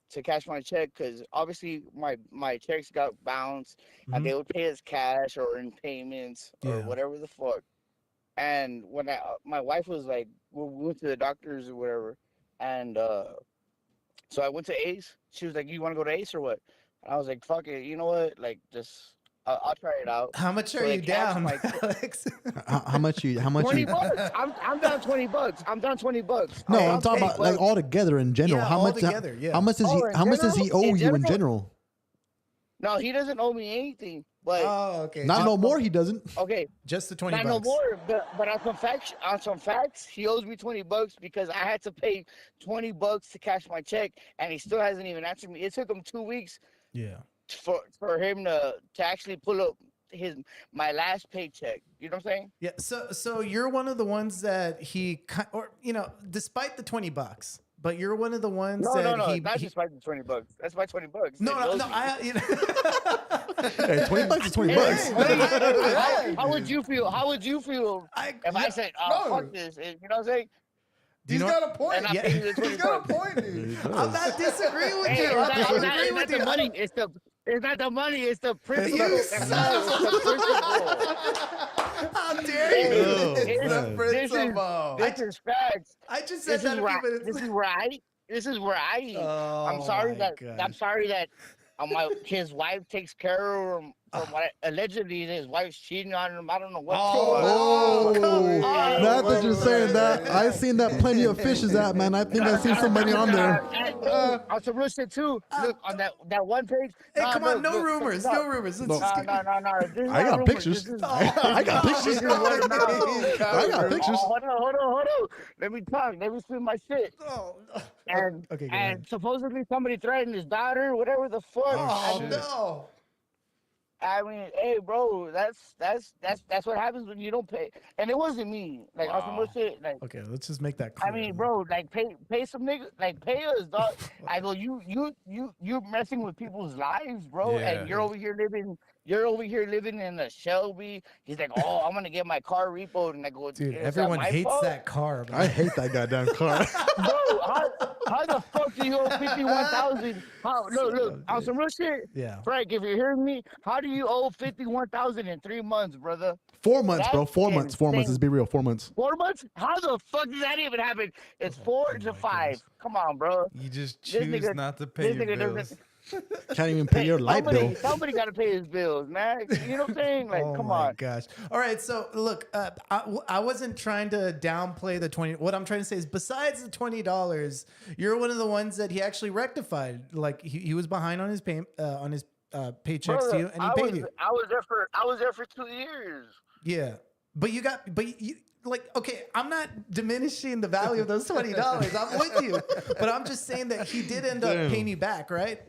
to cash my check because obviously my checks got bounced, Mhm. and they would pay us cash or in payments or Yeah. whatever the fuck. And when my wife was like, we went to the doctors or whatever, and so I went to Ace. She was like, "You want to go to Ace or what?" And I was like, "Fuck it, you know what? Like, just I'll try it out." how much So are they you cashed down, my- Alex? How much you? How much you? $20. I'm down $20. I'm down $20. No, I'm I'm down talking about like $20. all together in general. Yeah, how all much? together, yeah. How much does he? Oh, in How much does he general? owe In you in general? general? No, he doesn't owe me anything. But Oh, okay. Not no more. He doesn't. okay, Just the 20 not bucks. no more. But on some facts, he owes me $20 because I had to pay $20 to cash my check, and he still hasn't even answered me. It took him 2 weeks Yeah. for him to actually pull up my last paycheck. You know what I'm saying? Yeah. So you're one of the ones that he, or, despite the $20, but you're one of the ones No, that no, no. he. That's just my $20. That's my $20. No, He no, owes no. me. Hey, $20 is $20. How would you feel? How would you feel if I said, "Oh, no. fuck this"? You know what I'm saying? Do you He's know got a point. And I Yeah. pay you the He's got a $20. point, dude. I'm not disagreeing with Hey, you. I'm not it's agreeing not with the you. money. It's not the money. It's the principle. You It's the principle. How dare you? Oh, It's man. Principle. This is facts. I just said This that is a where few minutes. this is where I. Oh, I'm sorry my that God. I'm sorry that his wife takes care of him from what allegedly his wife's cheating on him. I don't know what. Oh, come on. Not that you're saying that. I've seen that plenty of fishes out, man. I think I've seen somebody on there. On some real shit too. Look on that one page. Hey, Nah, come on, look, no look, rumors, check no this out. rumors. Let's No. just No. This is I not got rumors. pictures. This is- I got pictures. this is word of mouth. I got pictures. Oh, hold on. Let me talk. Let me spit my shit. Oh, And okay, go ahead. and supposedly somebody threatened his daughter, whatever the fuck. Oh, shit. no. I mean, hey, bro, that's what happens when you don't pay. And it wasn't me. Like, on some real shit. Like, Okay, let's just make that clear. I mean, bro, like pay some niggas, like pay us, dog. I go, you're messing with people's lives, bro, Yeah. and you're over here living in a Shelby. He's like, oh, I'm gonna get my car repoed, and I go, Dude, "Is that everyone my hates fault?" that car, man. I hate that goddamn car. Bro, how the fuck do you owe 51,000? How look on some real shit, Yeah. Frank? If you're hearing me, how do you owe 51,000 in 3 months, brother? 4 months, bro. That's 4 months. 4 months. insane. Let's be real. 4 months. 4 months? How the fuck does that even happen? It's 4 to 5. Come on, bro. You just This choose nigga- not to pay this your nigga bills. doesn't- Can't even pay your light bill. Somebody got to pay his bills, man. You know what I'm saying? Like, Oh come my on. gosh. All right. So look, I wasn't trying to downplay the 20. What I'm trying to say is besides the $20, you're one of the ones that he actually rectified. Like he was behind on his paychecks to you, and he paid you. I was there for 2 years. Yeah. But you like, okay, I'm not diminishing the value of those $20. I'm with you. But I'm just saying that he did end up paying you back, right?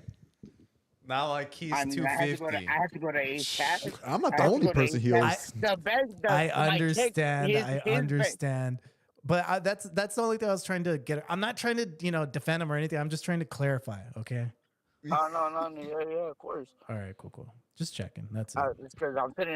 Not like he's I mean, I had to 250. go to ASAP. I'm not the only person he owes. I understand. But that's the only thing I was trying to get. I'm not trying to, defend him or anything. I'm just trying to clarify. Okay. Oh, no, yeah, of course. All right, cool. Just checking. That's it. It's because I'm sitting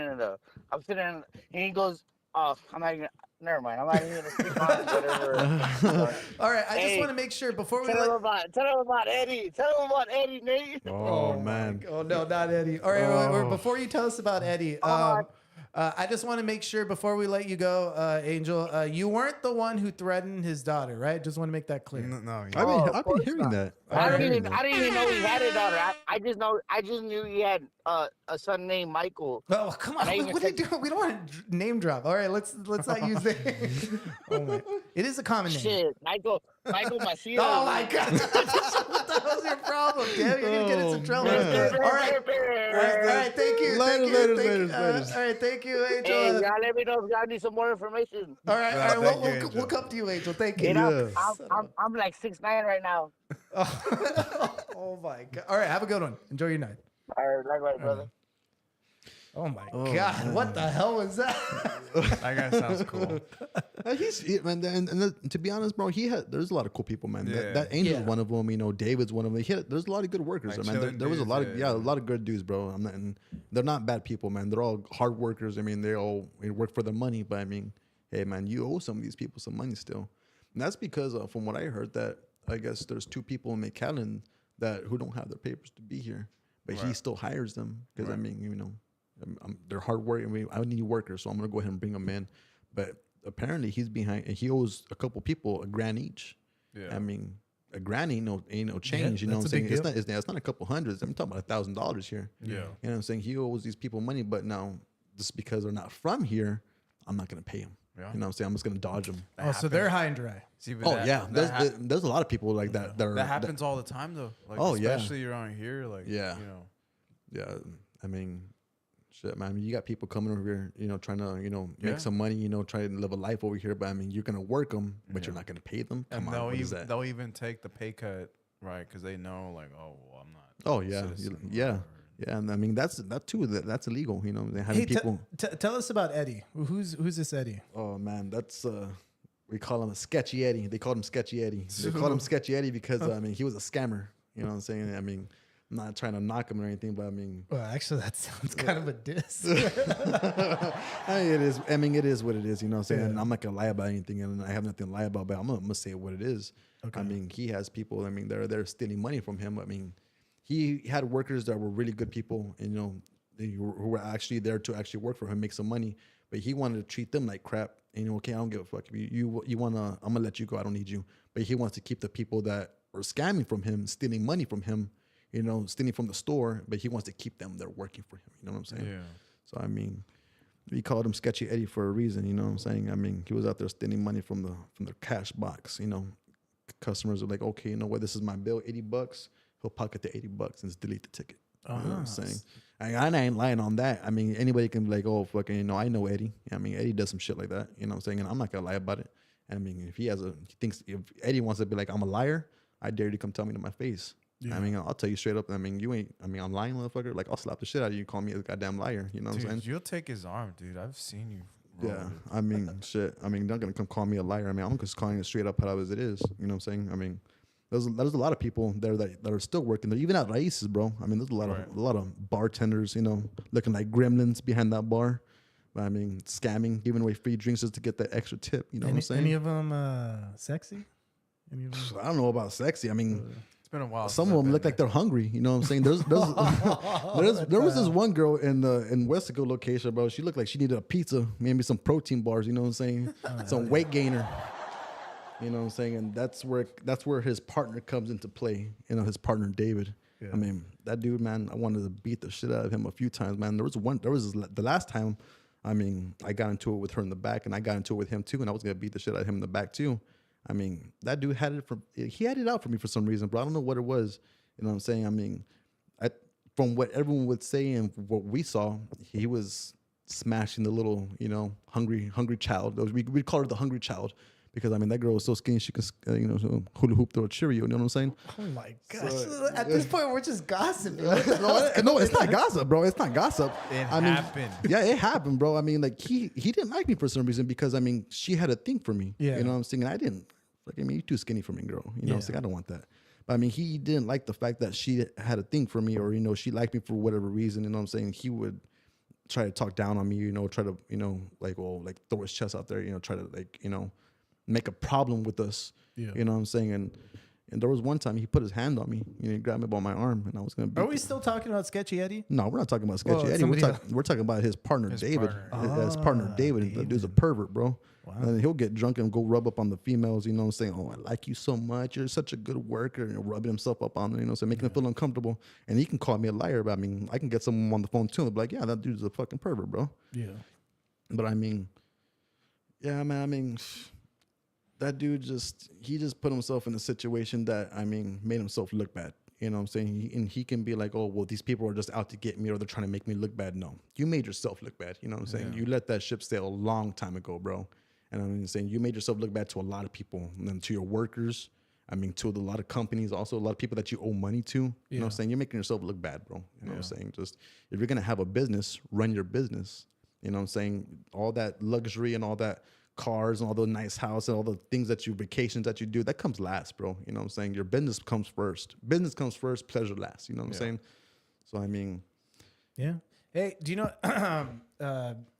and he goes, oh, I'm not even, never mind. I'm not even gonna speak on whatever. All right. I just Hey, want to make sure before we Tell him let. about Eddie. Tell him about Eddie, Nate. Oh, man. Oh no, not Eddie. All right. Or before you tell us about Eddie, I just want to make sure before we let you go, Angel, you weren't the one who threatened his daughter, right? Just want to make that clear. No, I've been hearing that. I didn't even know he had a daughter. I just knew he had a son named Michael. Oh, come on. And I even What are you said- doing? We don't want to name drop. All right, let's not use that. Oh my. It is a common name. Shit, Michael Macias. Oh my god. What the hell's your problem? Damn, you're gonna get in some trouble. man. All right. All right, thank you. Later. All right, thank you, Hey, Angel. y'all let me know if y'all need some more information. All right, Thank you, we'll Angel. come to you, Angel. Thank You you. know, Yeah. I'm like 6'9" right now. Oh my god. All right, have a good one. Enjoy your night. All right, likewise, brother. Oh my god, what the hell was that? That guy sounds cool. Man, and to be honest, bro, there's a lot of cool people, man. Yeah. That Angel's Yeah. one of them. David's one of them. There's a lot of good workers, Like man. There chilling was a dudes, lot of yeah. a lot of good dudes, bro. And they're not bad people, man. They're all hard workers. I mean, they all work for their money. But I mean, hey, man, you owe some of these people some money still. And that's because, from what I heard, that I guess there's 2 people in McAllen who don't have their papers to be here, but he still hires them because I mean, they're hard work. I mean, I need workers, so I'm gonna go ahead and bring them in. But apparently, he's behind, and he owes a couple people $1,000 each. Yeah. I mean, $1,000 ain't no change. You know what I'm that's a saying? big deal. It's not a couple hundreds. I'm talking about $1,000 here. Yeah. You know what I'm saying? He owes these people money, but now just because they're not from here, I'm not gonna pay them. Yeah. You know what I'm saying? I'm just gonna dodge them. Oh, so they're high and dry. See, but Oh that- yeah, that there's a lot of people like that. that happens all the time though. Like, Oh, yeah. especially around here. Like, Yeah. you know. Yeah, I mean, shit, man. I mean, you got people coming over here, trying to, Yeah. make some money, try to live a life over here. But I mean, you're gonna work them, but you're not gonna pay them. Come And on, what is that? they'll even take the pay cut, right? Because they know, like, oh, well, I'm not. Oh a yeah, citizen or yeah, whatever. yeah. And I mean, that's illegal. They having Hey, people. tell us about Eddie. Who's this Eddie? Oh man, that's we call him a Sketchy Eddie. They called him Sketchy Eddie. They called him Sketchy Eddie because I mean he was a scammer. You know what I'm saying? I mean, I'm not trying to knock him or anything, but I mean, Well, actually, that sounds kind of a diss. I mean, it is. I mean, it is what it is. You know what I'm saying? Yeah. And I'm not gonna lie about anything, and I have nothing to lie about. But I'm gonna say what it is. Okay. I mean, he has people. I mean, they're stealing money from him. I mean, he had workers that were really good people, and you know, who were actually there to actually work for him, make some money. But he wanted to treat them like crap. And, you know, okay, I don't give a fuck. If you wanna, I'm gonna let you go. I don't need you. But he wants to keep the people that are scamming from him, stealing money from him, you know, stealing from the store. But he wants to keep them there working for him. You know what I'm saying? Yeah. So I mean, we called him Sketchy Eddie for a reason. You know what I'm saying? I mean, he was out there stealing money from the cash box. You know, customers are like, okay, you know what? This is my bill, $80. He'll pocket the $80 and just delete the ticket. You know what I'm saying? I ain't lying on that. I mean, anybody can be like, oh, fucking, you know, I know Eddie. I mean, Eddie does some shit like that. You know what I'm saying? And I'm not gonna lie about it. I mean, if he thinks if Eddie wants to be like, I'm a liar, I dare you to come tell me to my face. Yeah. I mean, I'll tell you straight up. I mean, I'm lying, motherfucker. Like, I'll slap the shit out of you. Call me a goddamn liar. You know what I'm saying? You'll take his arm, dude. I've seen you. Yeah, I mean, shit. I mean, not gonna come call me a liar. I mean, I'm just calling it straight up how it is. You know what I'm saying? I mean, there's a lot of people there that are still working there, even at Raíces, bro. I mean, there's a lot of bartenders, you know, looking like gremlins behind that bar. But I mean, scamming, giving away free drinks just to get that extra tip. You know what I'm saying? Any of them sexy? Any of them? I don't know about sexy. I mean, It's been a while. some of them look like they're hungry. You know what I'm saying? There was this one girl in Westico location, bro. She looked like she needed a pizza, maybe some protein bars. You know what I'm saying? Some weight gainer. You know what I'm saying? And that's where his partner comes into play. You know, his partner David. Yeah. I mean, that dude, man, I wanted to beat the shit out of him a few times, man. There was the last time. I mean, I got into it with her in the back, and I got into it with him too, and I was gonna beat the shit out of him in the back too. I mean, that dude had it out for me for some reason, but I don't know what it was. You know what I'm saying? I mean, from what everyone would say and what we saw, he was smashing the little, you know, hungry child. We'd call her the hungry child. Because, I mean, that girl was so skinny, she could, you know, hula hoop through a Cheerio. You know what I'm saying? Oh, my gosh. So, at this point, we're just gossiping. No, it's not gossip, bro. It's not gossip. It happened. Yeah, it happened, bro. I mean, like, he didn't like me for some reason because, I mean, she had a thing for me. Yeah. You know what I'm saying? And I didn't. Like, I mean, you're too skinny for me, girl. You know what I'm saying? I don't want that. But, I mean, he didn't like the fact that she had a thing for me or, you know, she liked me for whatever reason. You know what I'm saying? He would try to talk down on me, you know, try to, you know, like, well, like, throw his chest out there, you know, try to, like, you know, make a problem with us. Yeah. You know what I'm saying? And there was one time he put his hand on me, you know, he grabbed me by my arm, and I was gonna beat Are we still talking about Sketchy Eddie? No, we're not talking about Sketchy Eddie. We're talking about his partner David. His partner David. That dude's a pervert, bro. Wow. And he'll get drunk and go rub up on the females, you know what I'm saying? Oh, I like you so much. You're such a good worker. And rubbing himself up on them, you know, so making them feel uncomfortable. And he can call me a liar, but I mean, I can get someone on the phone too and be like, yeah, that dude's a fucking pervert, bro. Yeah. But I mean, yeah, man, I mean, that dude he just put himself in a situation that, I mean, made himself look bad. You know what I'm saying? He can be like, oh, well, these people are just out to get me or they're trying to make me look bad. No, you made yourself look bad. You know what I'm saying? Yeah. You let that ship sail a long time ago, bro. And I'm saying you made yourself look bad to a lot of people, and then to your workers. I mean, to a lot of companies, also a lot of people that you owe money to. You know what I'm saying? You're making yourself look bad, bro. You know what I'm saying? Just if you're going to have a business, run your business. You know what I'm saying? All that luxury and all that cars and all the nice house and all the things vacations that you do, that comes last, bro. You know what I'm saying? Your business comes first. Business comes first, pleasure last. You know what I'm saying? So, I mean. Yeah. Hey, do you know,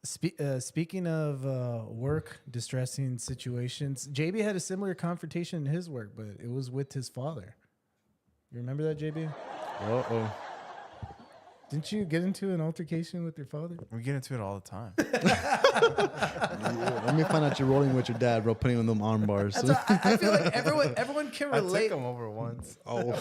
speaking of work, distressing situations, JB had a similar confrontation in his work, but it was with his father. You remember that, JB? Uh-oh. Didn't you get into an altercation with your father? We get into it all the time. Let me find out you're rolling with your dad, bro, putting on them arm bars. I feel like everyone can relate. I took him over once. Oh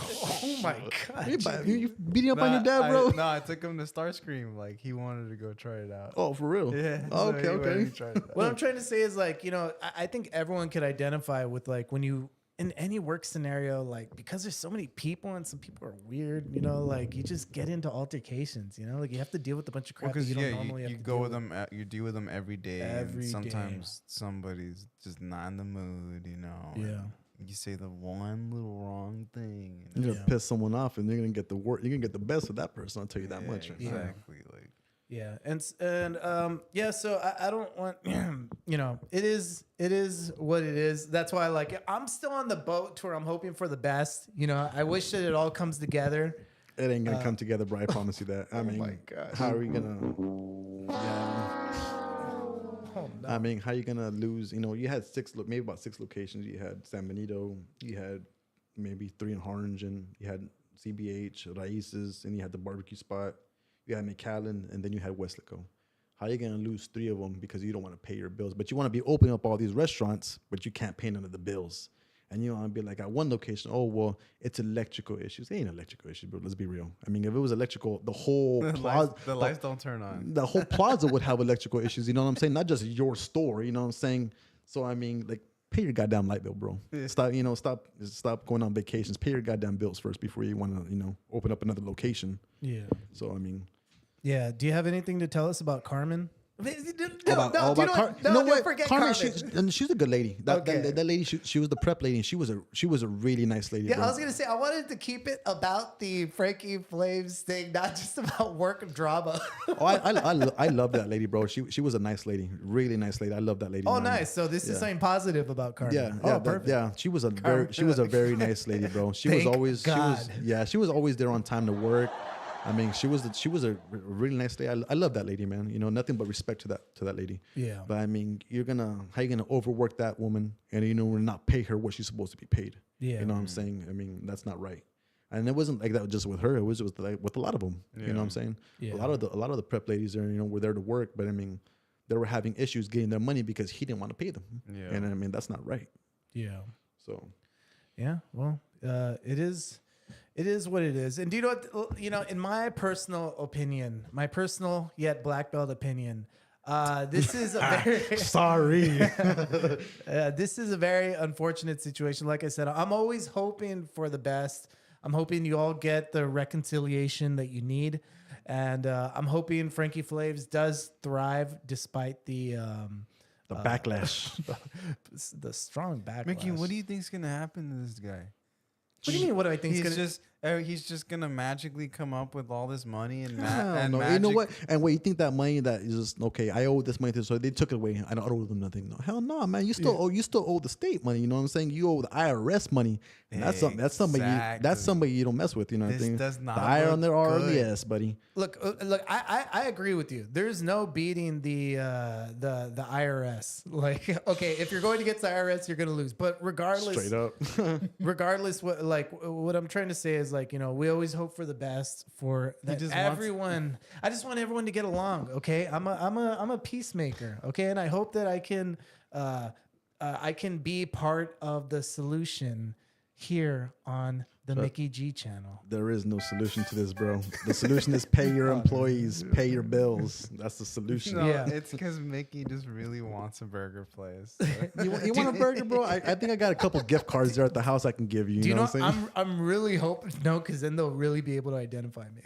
my God. You beating up on your dad, bro? No, I took him to Starscream. Like, he wanted to go try it out. Oh, for real? Yeah. Oh, so okay. What I'm trying to say is, like, you know, I think everyone could identify with, like, when you, in any work scenario, like, because there's so many people and some people are weird, you know, like, you just get into altercations, you know, like, you have to deal with a bunch of crap that you don't normally have to deal with. You deal with them every day. Sometimes somebody's just not in the mood, you know. Yeah. You say the one little wrong thing. You're gonna piss someone off, and you're gonna get the best of that person. I'll tell you that much. Exactly. Like, Yeah, yeah. So I don't want, it is what it is. That's why, like, I'm still on the boat to where I'm hoping for the best. I wish that it all comes together. It ain't gonna come together, bro. I promise you that. I mean, my gosh. how are we gonna? Yeah. Oh, no. I mean, how you gonna lose? You had maybe about 6 locations. You had San Benito. You had maybe 3 in Harlingen. You had CBH, Raices, and you had the barbecue spot. You had McAllen, and then you had Westlaco. How are you gonna lose 3 of them because you don't want to pay your bills? But you want to be opening up all these restaurants, but you can't pay none of the bills. And you want to be like at one location, oh well, it's electrical issues. It ain't electrical issues, bro. Let's be real. I mean, if it was electrical, the whole plaza, The lights don't turn on. the whole plaza would have electrical issues. You know what I'm saying? Not just your store. You know what I'm saying? So I mean, like, pay your goddamn light bill, bro. Stop going on vacations. Pay your goddamn bills first before you want to, open up another location. Yeah. So I mean, Yeah. Do you have anything to tell us about Carmen? Carmen, Carmen. She's a good lady. That lady, she was the prep lady, and she was a really nice lady. Yeah, bro. I was gonna say I wanted to keep it about the Frankie Flavz thing, not just about work drama. I love that lady, bro. She was a nice lady, really nice lady. I love that lady. Oh, man. nice. So this is something positive about Carmen. Yeah, Perfect. She was a very nice lady, bro. She was always there on time to work. I mean, she was a really nice lady. I love that lady, man. Nothing but respect to that lady. Yeah. But I mean, how you gonna overwork that woman and not pay her what she's supposed to be paid? Yeah. You know what I'm saying? I mean, that's not right. And it wasn't like that just with her. It was like with a lot of them. Yeah. You know what I'm saying? Yeah. A lot of the prep ladies there, were there to work, but I mean, they were having issues getting their money because he didn't want to pay them. Yeah. And I mean, that's not right. Yeah. So. Yeah. Well, it is. It is what it is. And do you know what, in my personal opinion, my personal yet black belt opinion, this is a very Sorry. this is a very unfortunate situation. Like I said, I'm always hoping for the best. I'm hoping you all get the reconciliation that you need. And I'm hoping Frankie Flavz does thrive despite the backlash. the strong backlash. Mickey, what do you think's gonna happen to this guy? What do you mean? What do I think He's just gonna magically come up with all this money and no. magic. You know what? And wait, you think that money that is just okay? I owe this money to, so they took it away. I don't owe them nothing. No, hell no, man. You still owe the state money. You know what I'm saying? You owe the IRS money, and that's somebody you don't mess with. You know what I'm saying? Does not the IR on their R on the good. S, buddy. Look. I agree with you. There's no beating the IRS. Like, okay, if you're going against the IRS, you're gonna lose. But regardless, Straight up. regardless, what I'm trying to say is, like, we always hope for the best for everyone. I just want everyone to get along. Okay, I'm a peacemaker. Okay, and I hope that I can be part of the solution here on the Mickey G channel. There is no solution to this, bro. The solution is pay your employees, pay your bills. That's the solution. No, Yeah. it's because Mickey just really wants a burger place. You want a burger, bro? I think I got a couple gift cards there at the house I can give you. Do you know? What I'm saying? I'm really hoping because then they'll really be able to identify me.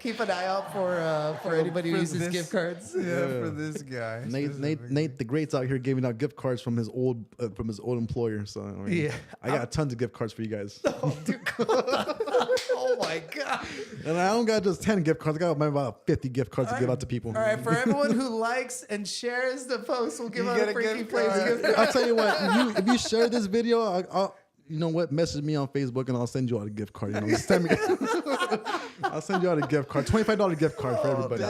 keep an eye out for anybody who uses gift cards. For this guy. Nate the Great's out here giving out gift cards from his old employer. So I mean, Yeah. I got tons of gift cards for you guys. Oh, dude. Oh my god. And I don't got just 10 gift cards. I got about 50 gift cards to give out to people. All right, for everyone who likes and shares the post, we'll give out a Frankie Flavz gift card. I'll tell you what. If you share this video, I'll you know what? Message me on Facebook and I'll send you out a gift card. Send me. I'll send you out a gift card. $25 gift card for everybody.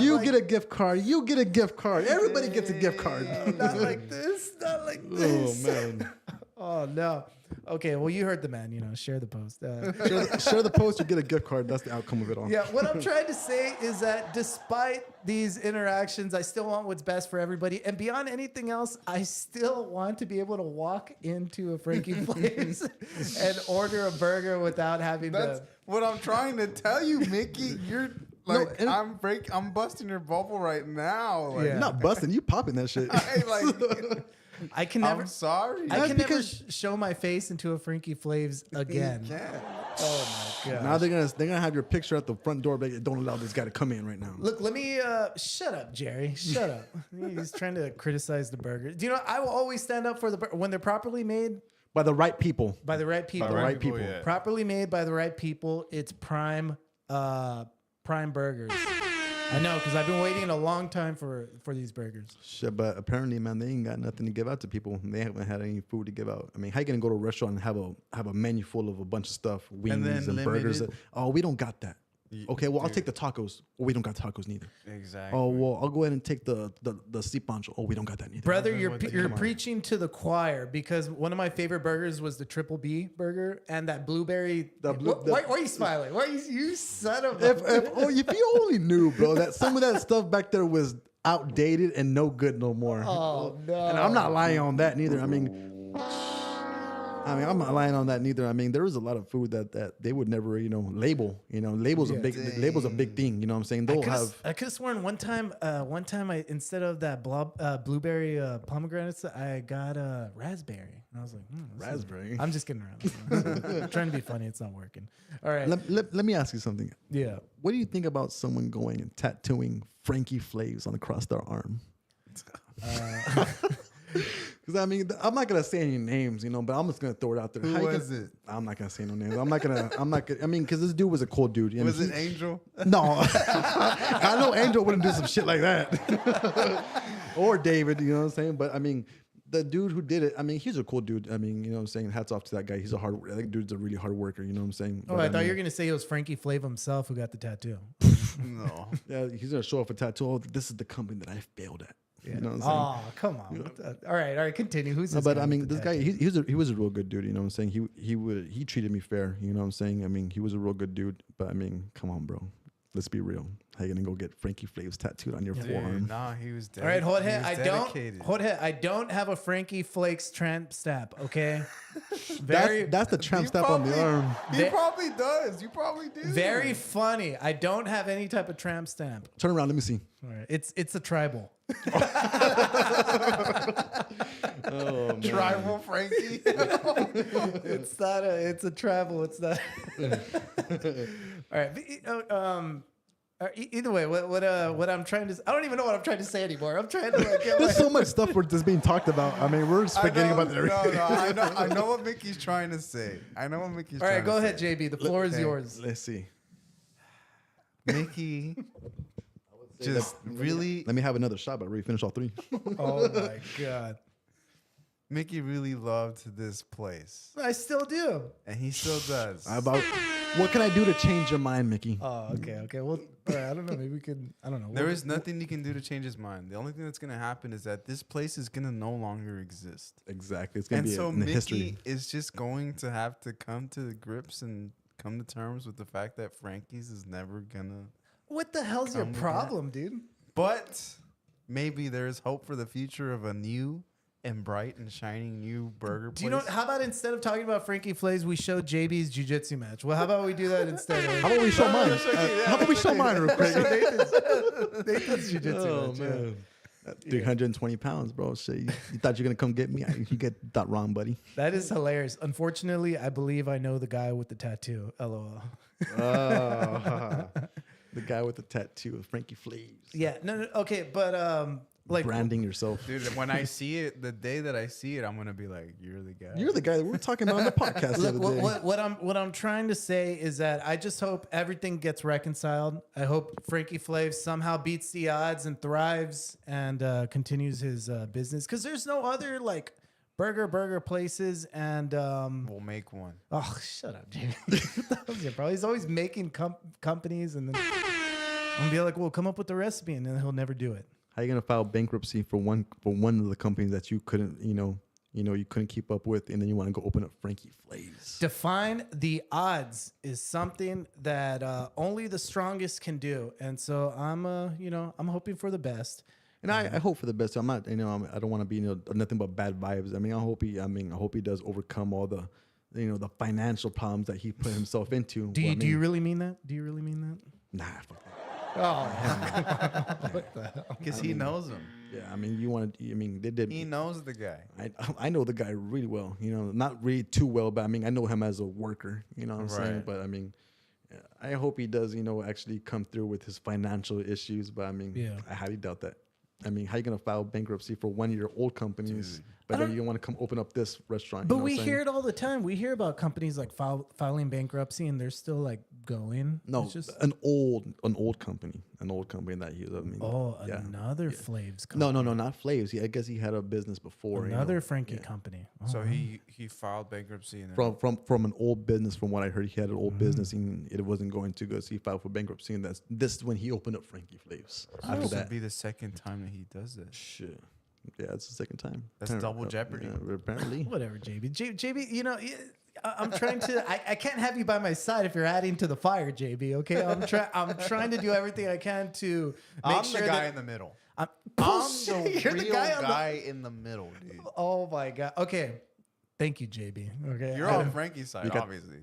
You get a gift card. You get a gift card. Everybody gets a gift card. Not like this. Not like this. Oh man. Oh no. Okay, well, you heard the man. Share the post. Share the post. You get a gift card. That's the outcome of it all. Yeah, what I'm trying to say is that despite these interactions, I still want what's best for everybody. And beyond anything else, I still want to be able to walk into a Frankie place and order a burger without having That's what I'm trying to tell you, Mickey. You're like, I'm busting your bubble right now. Like, You're not busting. You popping that shit. I can never. I'm sorry. I can never show my face into a Frankie Flavz again. Oh my god! Now they're gonna have your picture at the front door, but don't allow this guy to come in right now. Look, let me shut up, Jerry. Shut up. He's trying to criticize the burger. Do you know I will always stand up for the when they're properly made by the right people. By the right people. By the right people. Yeah. Properly made by the right people. It's prime Prime Burgers. I know, because I've been waiting a long time for these burgers. Shit, but apparently, man, they ain't got nothing to give out to people. They haven't had any food to give out. I mean, how you gonna go to a restaurant and have a menu full of a bunch of stuff, wings and burgers? Oh, we don't got that. Okay, well, I'll take the tacos. Oh, we don't got tacos neither. Exactly. Oh, well, I'll go ahead and take the cipancho. Oh, we don't got that neither. Brother, you're preaching to the choir, because one of my favorite burgers was the Triple B burger and that blueberry. Why are you smiling? Why are you son of a... If you only knew, bro, that some of that stuff back there was outdated and no good no more. Oh, no. And I'm not lying on that neither. I mean, I'm not lying on that neither. I mean, there was a lot of food that they would never, label. Labels a big thing. You know what I'm saying? I could have sworn one time I instead of that blueberry pomegranates, I got a raspberry. And I was like, raspberry. I'm just kidding around. I'm trying to be funny. It's not working. All right. Let me ask you something. Yeah. What do you think about someone going and tattooing Frankie Flavz on across their arm? Because I mean, I'm not gonna say any names, but I'm just gonna throw it out there. Who was it? I'm not gonna say no names. I'm not gonna. I mean, because this dude was a cool dude. Was it Angel? No, I know Angel wouldn't do some shit like that. Or David, you know what I'm saying? But I mean, the dude who did it, I mean, he's a cool dude. I mean, you know what I'm saying? Hats off to that guy. I think dude's a really hard worker. You know what I'm saying? Oh, I thought you were gonna say it was Frankie Flavz himself who got the tattoo. No. Yeah, he's gonna show off a tattoo. Oh, this is the company that I failed at. Yeah. You know what I'm saying? Oh, come on. All right, continue. Who's this? But I mean, this guy, he was a real good dude. You know what I'm saying? He treated me fair. You know what I'm saying? I mean, he was a real good dude. But I mean, come on, bro. Let's be real. How you gonna go get Frankie Flavz tattooed on your forearm? Nah, he was All right, Jorge, dedicated. I don't have a Frankie Flakes tramp stamp, okay? That's the tramp stamp on the arm. He probably does. You probably do. Very funny. I don't have any type of tramp stamp. Turn around, let me see. All right. It's a tribal. Oh, man. Tribal Frankie. It's a tribal. It's not. All right. Either way, what I'm trying to, I don't even know what I'm trying to say anymore. I'm trying to There's so much stuff that's being talked about. I mean, we're just forgetting about everything. No, I know what Mickey's trying to say. All right, go ahead, JB. The floor is yours. Let's see. Mickey just really... Let me have another shot, but I already finished all three. Oh, my God. Mickey really loved this place. I still do. And he still does. What can I do to change your mind, Mickey? Oh, okay. Well, all right, I don't know. Maybe we could, I don't know. There is nothing you can do to change his mind. The only thing that's going to happen is that this place is going to no longer exist. Exactly. It's going to be in Mickey history. is just going to have to come to grips and come to terms with the fact that Frankie's is never going to... What the hell's your problem, dude? But maybe there's hope for the future of a new and bright and shining new burger place. Do you know? How about instead of talking about Frankie Flavz, we show JB's jiu-jitsu match? Well, how about we do that instead? How about we show mine? How about we show mine real quick? Nathan's jiu-jitsu match. Man. 320 pounds, bro. Shit, you thought you were gonna come get me? You get that wrong, buddy. That is hilarious. Unfortunately, I believe I know the guy with the tattoo. LOL. The guy with the tattoo of Frankie Flavz. Yeah. No. Okay. But like branding yourself, dude. When I see it, the day that I see it, I'm gonna be like, "You're the guy." You're the guy that we were talking about on the podcast the other day. What I'm trying to say is that I just hope everything gets reconciled. I hope Frankie Flavz somehow beats the odds and thrives and continues his business, because there's no other like burger places, and we'll make one. Oh, shut up, Jamie. He's always making companies, and then I'm gonna be like, "Well, come up with the recipe," and then he'll never do it. How are you gonna file bankruptcy for one of the companies that you couldn't, you couldn't keep up with, and then you want to go open up Frankie Flavz? Define the odds is something that only the strongest can do, and so I'm hoping for the best. And I hope for the best. I'm not, I don't want to be nothing but bad vibes. I mean, I hope he does overcome all the, the financial problems that he put himself into. Do you really mean that? Do you really mean that? Nah, fuck that. Oh, what the hell? Because he knows him. Yeah, I mean, they did. He knows the guy. I know the guy really well. Not really too well, but I mean, I know him as a worker. You know what I'm saying? But I mean, I hope he does, actually come through with his financial issues. But I mean, I highly doubt that. I mean, how you gonna file bankruptcy for one-year-old companies, but then you want to come open up this restaurant? But we hear it all the time. We hear about companies like filing bankruptcy, and they're still like going. No, It's just an old company that he was. I mean, another Flavz company. No, not Flavz. I guess he had a business before. Another Frankie company. So he filed bankruptcy and from an old business. From what I heard, he had an old business and it wasn't going too good, so he filed for bankruptcy. And this is when he opened up Frankie Flavz. After this that, would be the second time that he does this. shit. Yeah, it's the second time. That's double jeopardy. Yeah, apparently. Whatever, JB. JB, you know, I'm trying to. I can't have you by my side if you're adding to the fire, JB. Okay, I'm trying to do everything I can to make I'm sure the guy that in the middle. I'm the you're real the guy, guy in the middle, dude. Oh my god. Okay, thank you, JB. Okay, You're on Frankie's side, obviously.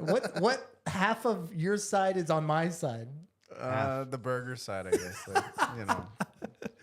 what half of your side is on my side? The burger side, I guess. Like, you know.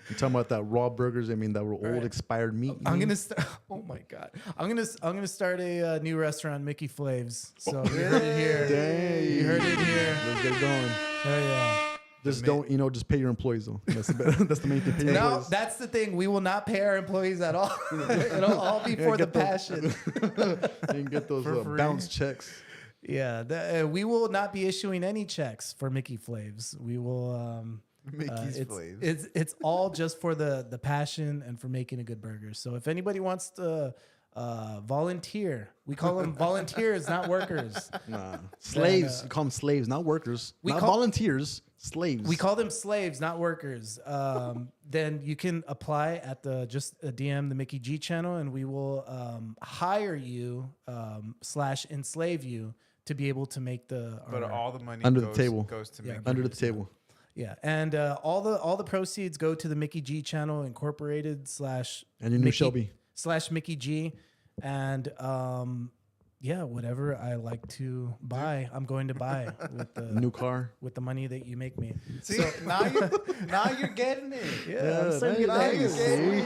You talking about that raw burgers? I mean, that were old expired meat. I'm gonna start. Oh my god! I'm gonna start a new restaurant, Mickey Flavz. So you heard it here. Dang. You heard it here. Let's get going. Oh yeah. Just pay your employees though. That's the main thing. Pay your No, employees. that's the thing. We will not pay our employees at all. It'll all be for the passion. You can get those bounce checks. Yeah, we will not be issuing any checks for Mickey Flavz. We will. Mickey's Flavz. It's all just for the passion and for making a good burger. So if anybody wants to volunteer, we call them volunteers, not workers. Nah, slaves. You call them slaves, not workers. Not volunteers. Slaves. We call them slaves, not workers. Then you can apply at just DM the Mickey G channel, and we will hire you / enslave you to be able to make But all the money under goes, the table. goes to Mickey. Under the table. Yeah, and all the proceeds go to the Mickey G channel incorporated / And your new Shelby / Mickey G, and whatever I like to buy, I'm going to buy with the new car with the money that you make me. See, now you're getting it. Yeah, I'm starting to get Now that. you're getting it,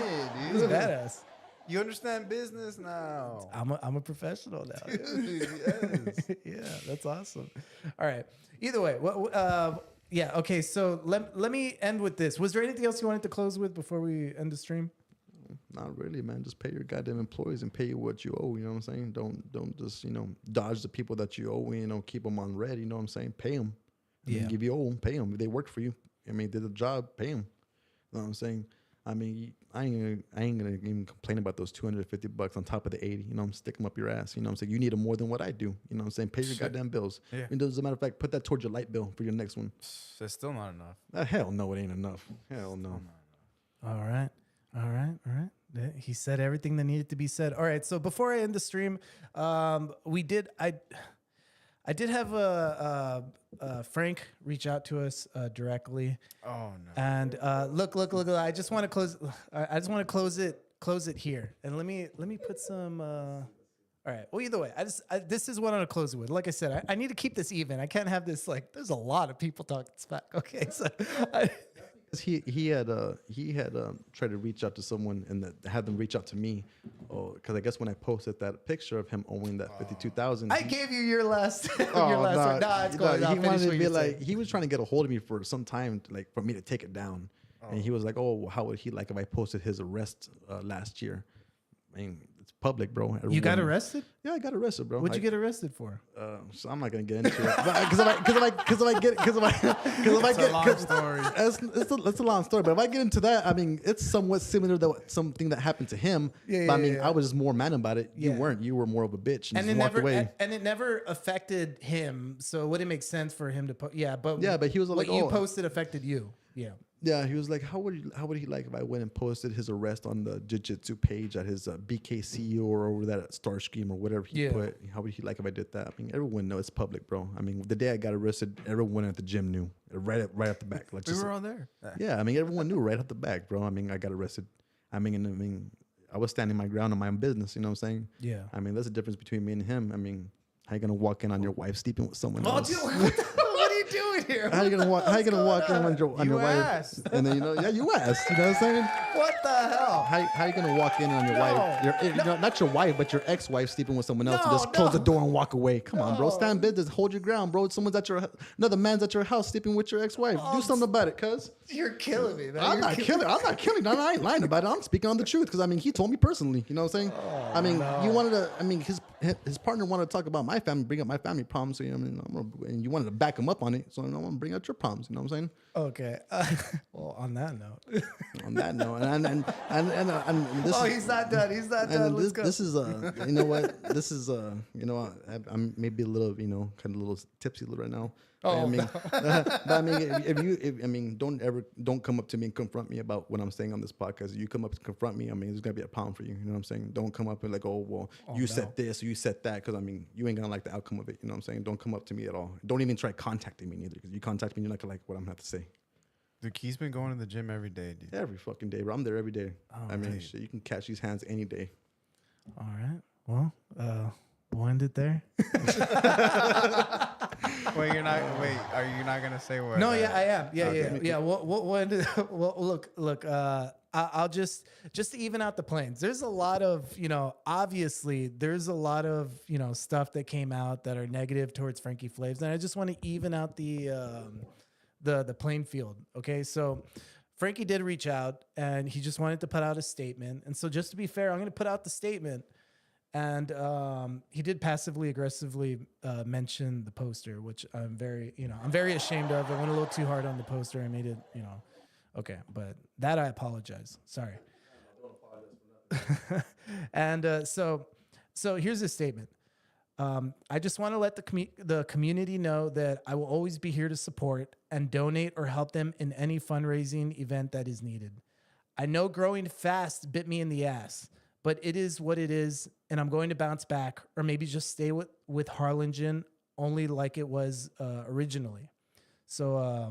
It's dude. badass. You understand business now. I'm a professional now. Yes. Yeah, that's awesome. All right. Either way, yeah. Okay. So let me end with this. Was there anything else you wanted to close with before we end the stream? Not really, man. Just pay your goddamn employees and pay you what you owe. You know what I'm saying? Don't just dodge the people that you owe. Keep them on red. You know what I'm saying? Pay them. Yeah. If you owe them, pay them. If they worked for you, I mean, did the job, pay them. You know what I'm saying? I mean, I ain't gonna even complain about those $250 on top of the 80. I'm stick them up your ass. You know what I'm saying? You need them more than what I do. You know what I'm saying? Pay your goddamn bills. Yeah. And as a matter of fact, put that towards your light bill for your next one. That's still not enough. Hell no, it ain't enough. Hell no. All right. He said everything that needed to be said. All right. So before I end the stream, I did have Frank reach out to us directly. Oh no! And look! I just want to close. I just want to close it here. And let me put some. All right. Well, either way, this is what I'm gonna close it with. Like I said, I need to keep this even. I can't have this there's a lot of people talking smack. Okay, so. He had tried to reach out to someone and had them reach out to me, because I guess when I posted that picture of him owing that $52,000, I gave you your last. He wanted to be like he was trying to get a hold of me for some time, for me to take it down, and he was like, "Oh, how would he like if I posted his arrest last year?" I mean, it's public, bro. You got arrested? Yeah, I got arrested, bro. What'd you get arrested for? So I'm not gonna get into it because if I get a long story. It's a long story. But if I get into that, I mean, it's somewhat similar to something that happened to him. Yeah, But I was just more mad about it. You Yeah. weren't. You were more of a bitch and And just it walked never away. and it never affected him, so it wouldn't make sense for him to post. But he was like, what you "Oh." posted affected you. Yeah. Yeah, he was like, how would he like if I went and posted his arrest on the jiu-jitsu page at his BKC or over that at Starscream or whatever he put? How would he like if I did that? I mean, everyone knows it's public, bro. I mean, the day I got arrested, everyone at the gym knew right off the back. We were all there. Yeah, I mean, everyone knew right off the back, bro. I mean, I got arrested. I mean, I was standing my ground on my own business. You know what I'm saying? Yeah. I mean, there's a difference between me and him. I mean, how you gonna walk in on your wife sleeping with someone Oh, else? dude, what are you doing? doing here? How you gonna walk? How you gonna walk in on your wife? asked. And then you asked. You know what I'm saying? What the hell? How you gonna walk in on your wife? Not your wife, but your ex-wife sleeping with someone else and just close the door and walk away. Come on, bro. Stand business. Hold your ground, bro. Another man's at your house sleeping with your ex-wife. Do something about it, cuz. You're killing me, man. I'm not killing. I ain't lying about it. I'm speaking on the truth because I mean he told me personally. You know what I'm saying? You wanted to. I mean his partner wanted to talk about my family, bring up my family problems. So and you wanted to back him up on it. So I'm gonna bring out your problems. You know what I'm saying? Okay. Well, on that note. On that note, and this. Oh, he's not done. He's not done. Let's go. This is you know what? This is I'm maybe a little kind of a little tipsy right now. Oh, I mean, but I mean, don't come up to me and confront me about what I'm saying on this podcast. If you come up to confront me, I mean, there's gonna be a pound for you. You know what I'm saying? Don't come up and like, you said this or you said that, because I mean, you ain't gonna like the outcome of it. You know what I'm saying? Don't come up to me at all. Don't even try contacting me neither, because you contact me, you're not gonna like what I'm gonna have to say. Dude, Keith's been going to the gym every day, dude. Every fucking day, bro. I'm there every day. I mean, shit, you can catch these hands any day. All right. Well, we'll end it there. Wait, are you not gonna say what? No, yeah, I am. Yeah, Okay. yeah. We'll end it. Well, look. I'll just to even out the planes. There's a lot of, obviously there's a lot of, stuff that came out that are negative towards Frankie Flavz, and I just want to even out the playing field. Okay, so Frankie did reach out, and he just wanted to put out a statement. And so just to be fair, I'm going to put out the statement. And he did passively aggressively mention the poster, which I'm very ashamed of. I went a little too hard on the poster. I made it, okay, but that I apologize. Sorry. I don't apologize for that. And so here's a statement. I just want to let the community know that I will always be here to support and donate or help them in any fundraising event that is needed. I know growing fast bit me in the ass, but it is what it is, and I'm going to bounce back, or maybe just stay with Harlingen only like it was originally. So I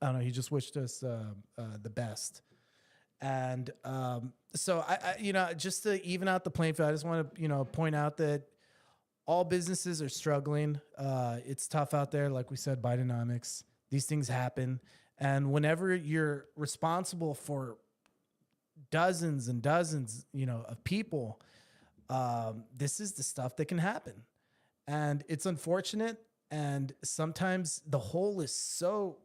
don't know. He just wished us the best, and so I just to even out the playing field, I just want to point out that all businesses are struggling. It's tough out there, like we said, Bidenomics. These things happen, and whenever you're responsible for dozens and dozens, of people, this is the stuff that can happen. And it's unfortunate. And sometimes the hole is so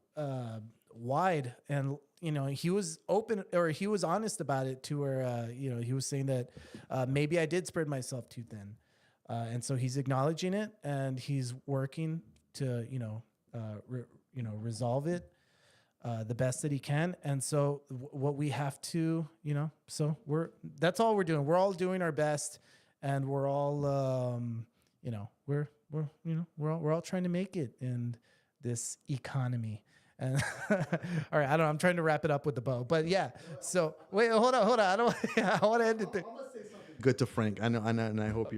wide. And, he was open, or he was honest about it to where, he was saying that maybe I did spread myself too thin. And so he's acknowledging it, and he's working to, resolve it. The best that he can. And so what we have to, so that's all we're doing. We're all doing our best, and we're all, we're all trying to make it in this economy. And all right, I'm trying to wrap it up with the bow, but yeah. So wait, hold on. I want to end it there. Good to Frank. I know, and I hope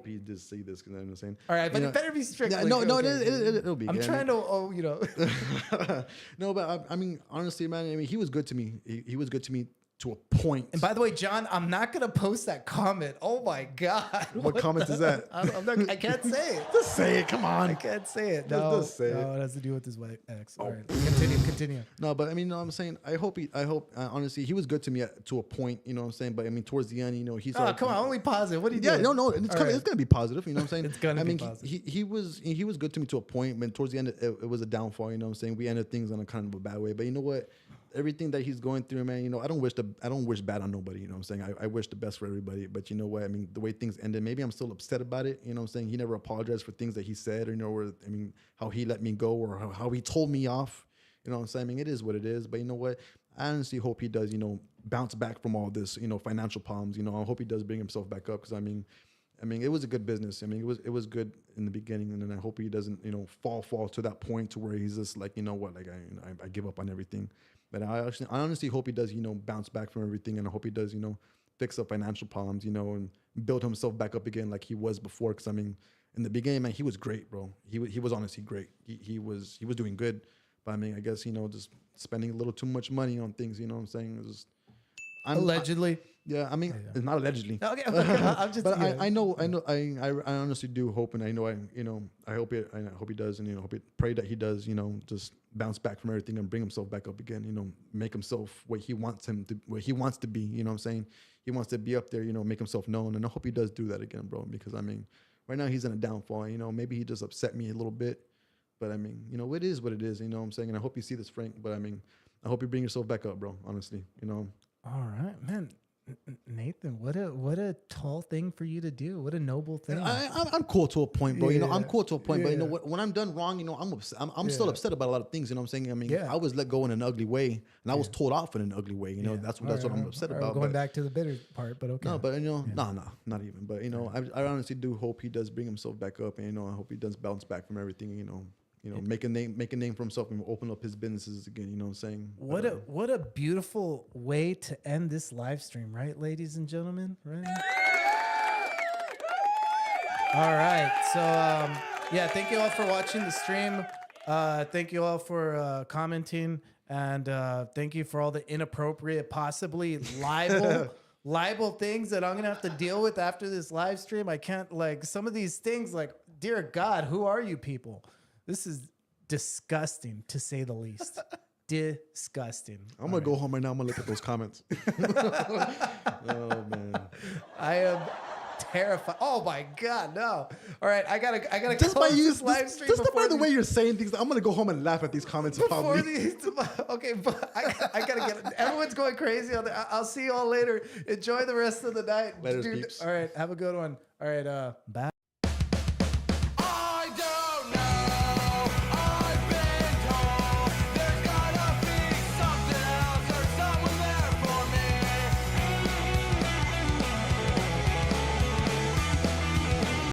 he did see this, because I'm saying. All right, but it better be strict. No, it'll be. I'm trying to, No, but I mean, honestly, man. I mean, he was good to me. He was good to me to a point. And by the way, John, I'm not gonna post that comment. Oh my God! What comment is that? I can't say it. Just say it. Come on. I can't say it. No, just say it. It has to do with his wife ex. All right, continue. No, but I mean, I'm saying, I hope honestly, he was good to me to a point. You know what I'm saying? But I mean, towards the end, he's. Oh, come on, only positive. What are you doing? Yeah, no, it's gonna be positive. You know what I'm saying? It's gonna be positive. He was good to me to a point, but towards the end, it was a downfall. You know what I'm saying? We ended things on a kind of a bad way. But you know what? Everything that he's going through, man, I don't wish bad on nobody. You know what I'm saying? I wish the best for everybody. But you know what? I mean, the way things ended, maybe I'm still upset about it. You know what I'm saying? He never apologized for things that he said, or how he let me go, or how he told me off. You know what I'm saying? I mean, it is what it is. But you know what? I honestly hope he does, bounce back from all this, financial problems. I hope he does bring himself back up, because I mean, it was a good business. I mean, it was good in the beginning, and then I hope he doesn't, fall to that point to where he's just like, I give up on everything. But I honestly hope he does, bounce back from everything, and I hope he does, fix up financial problems, and build himself back up again like he was before. Because I mean, in the beginning, man, he was great, bro. He was honestly great. He was doing good. But I mean, I guess just spending a little too much money on things. You know what I'm saying? Allegedly. Yeah, I mean, it's not allegedly. Okay, I'm just. But yeah. I know, I honestly do hope, and I know, I hope he does, and pray that he does, just bounce back from everything and bring himself back up again, make himself what he wants to be, you know what I'm saying? He wants to be up there, make himself known, and I hope he does do that again, bro, because I mean, right now he's in a downfall, maybe he just upset me a little bit, but I mean, it is what it is, you know what I'm saying? And I hope you see this, Frank, but I mean, I hope you bring yourself back up, bro, honestly, All right, man. Nathan, what a tall thing for you to do. What a noble thing. I'm cool to a point, bro. I'm cool to a point, Yeah. but when I'm done wrong, I'm still upset about a lot of things. You know what I'm saying? I mean, I was let go in an ugly way, and I was told off in an ugly way. That's what I'm upset about. Going back to the bitter part, but okay. No, but not even. But I honestly do hope he does bring himself back up, and I hope he does bounce back from everything. Make a name for himself and open up his businesses again. You know what I'm saying? What a beautiful way to end this live stream, right, ladies and gentlemen? Right. All right. So thank you all for watching the stream. Thank you all for commenting, and thank you for all the inappropriate, possibly libel things that I'm gonna have to deal with after this live stream. I can't some of these things. Dear God, who are you people? This is disgusting, to say the least. Disgusting. I'm gonna go home right now. I'm gonna look at those comments. Oh man, I am terrified. Oh my God, no! All right, I gotta just by close you, this live stream. just by the way you're saying things, I'm gonna go home and laugh at these comments. Before Probably. these, okay, but I gotta get. Everyone's going crazy on there. I'll see you all later. Enjoy the rest of the night. Later, Dude, peeps. all right, have a good one. All right, bye.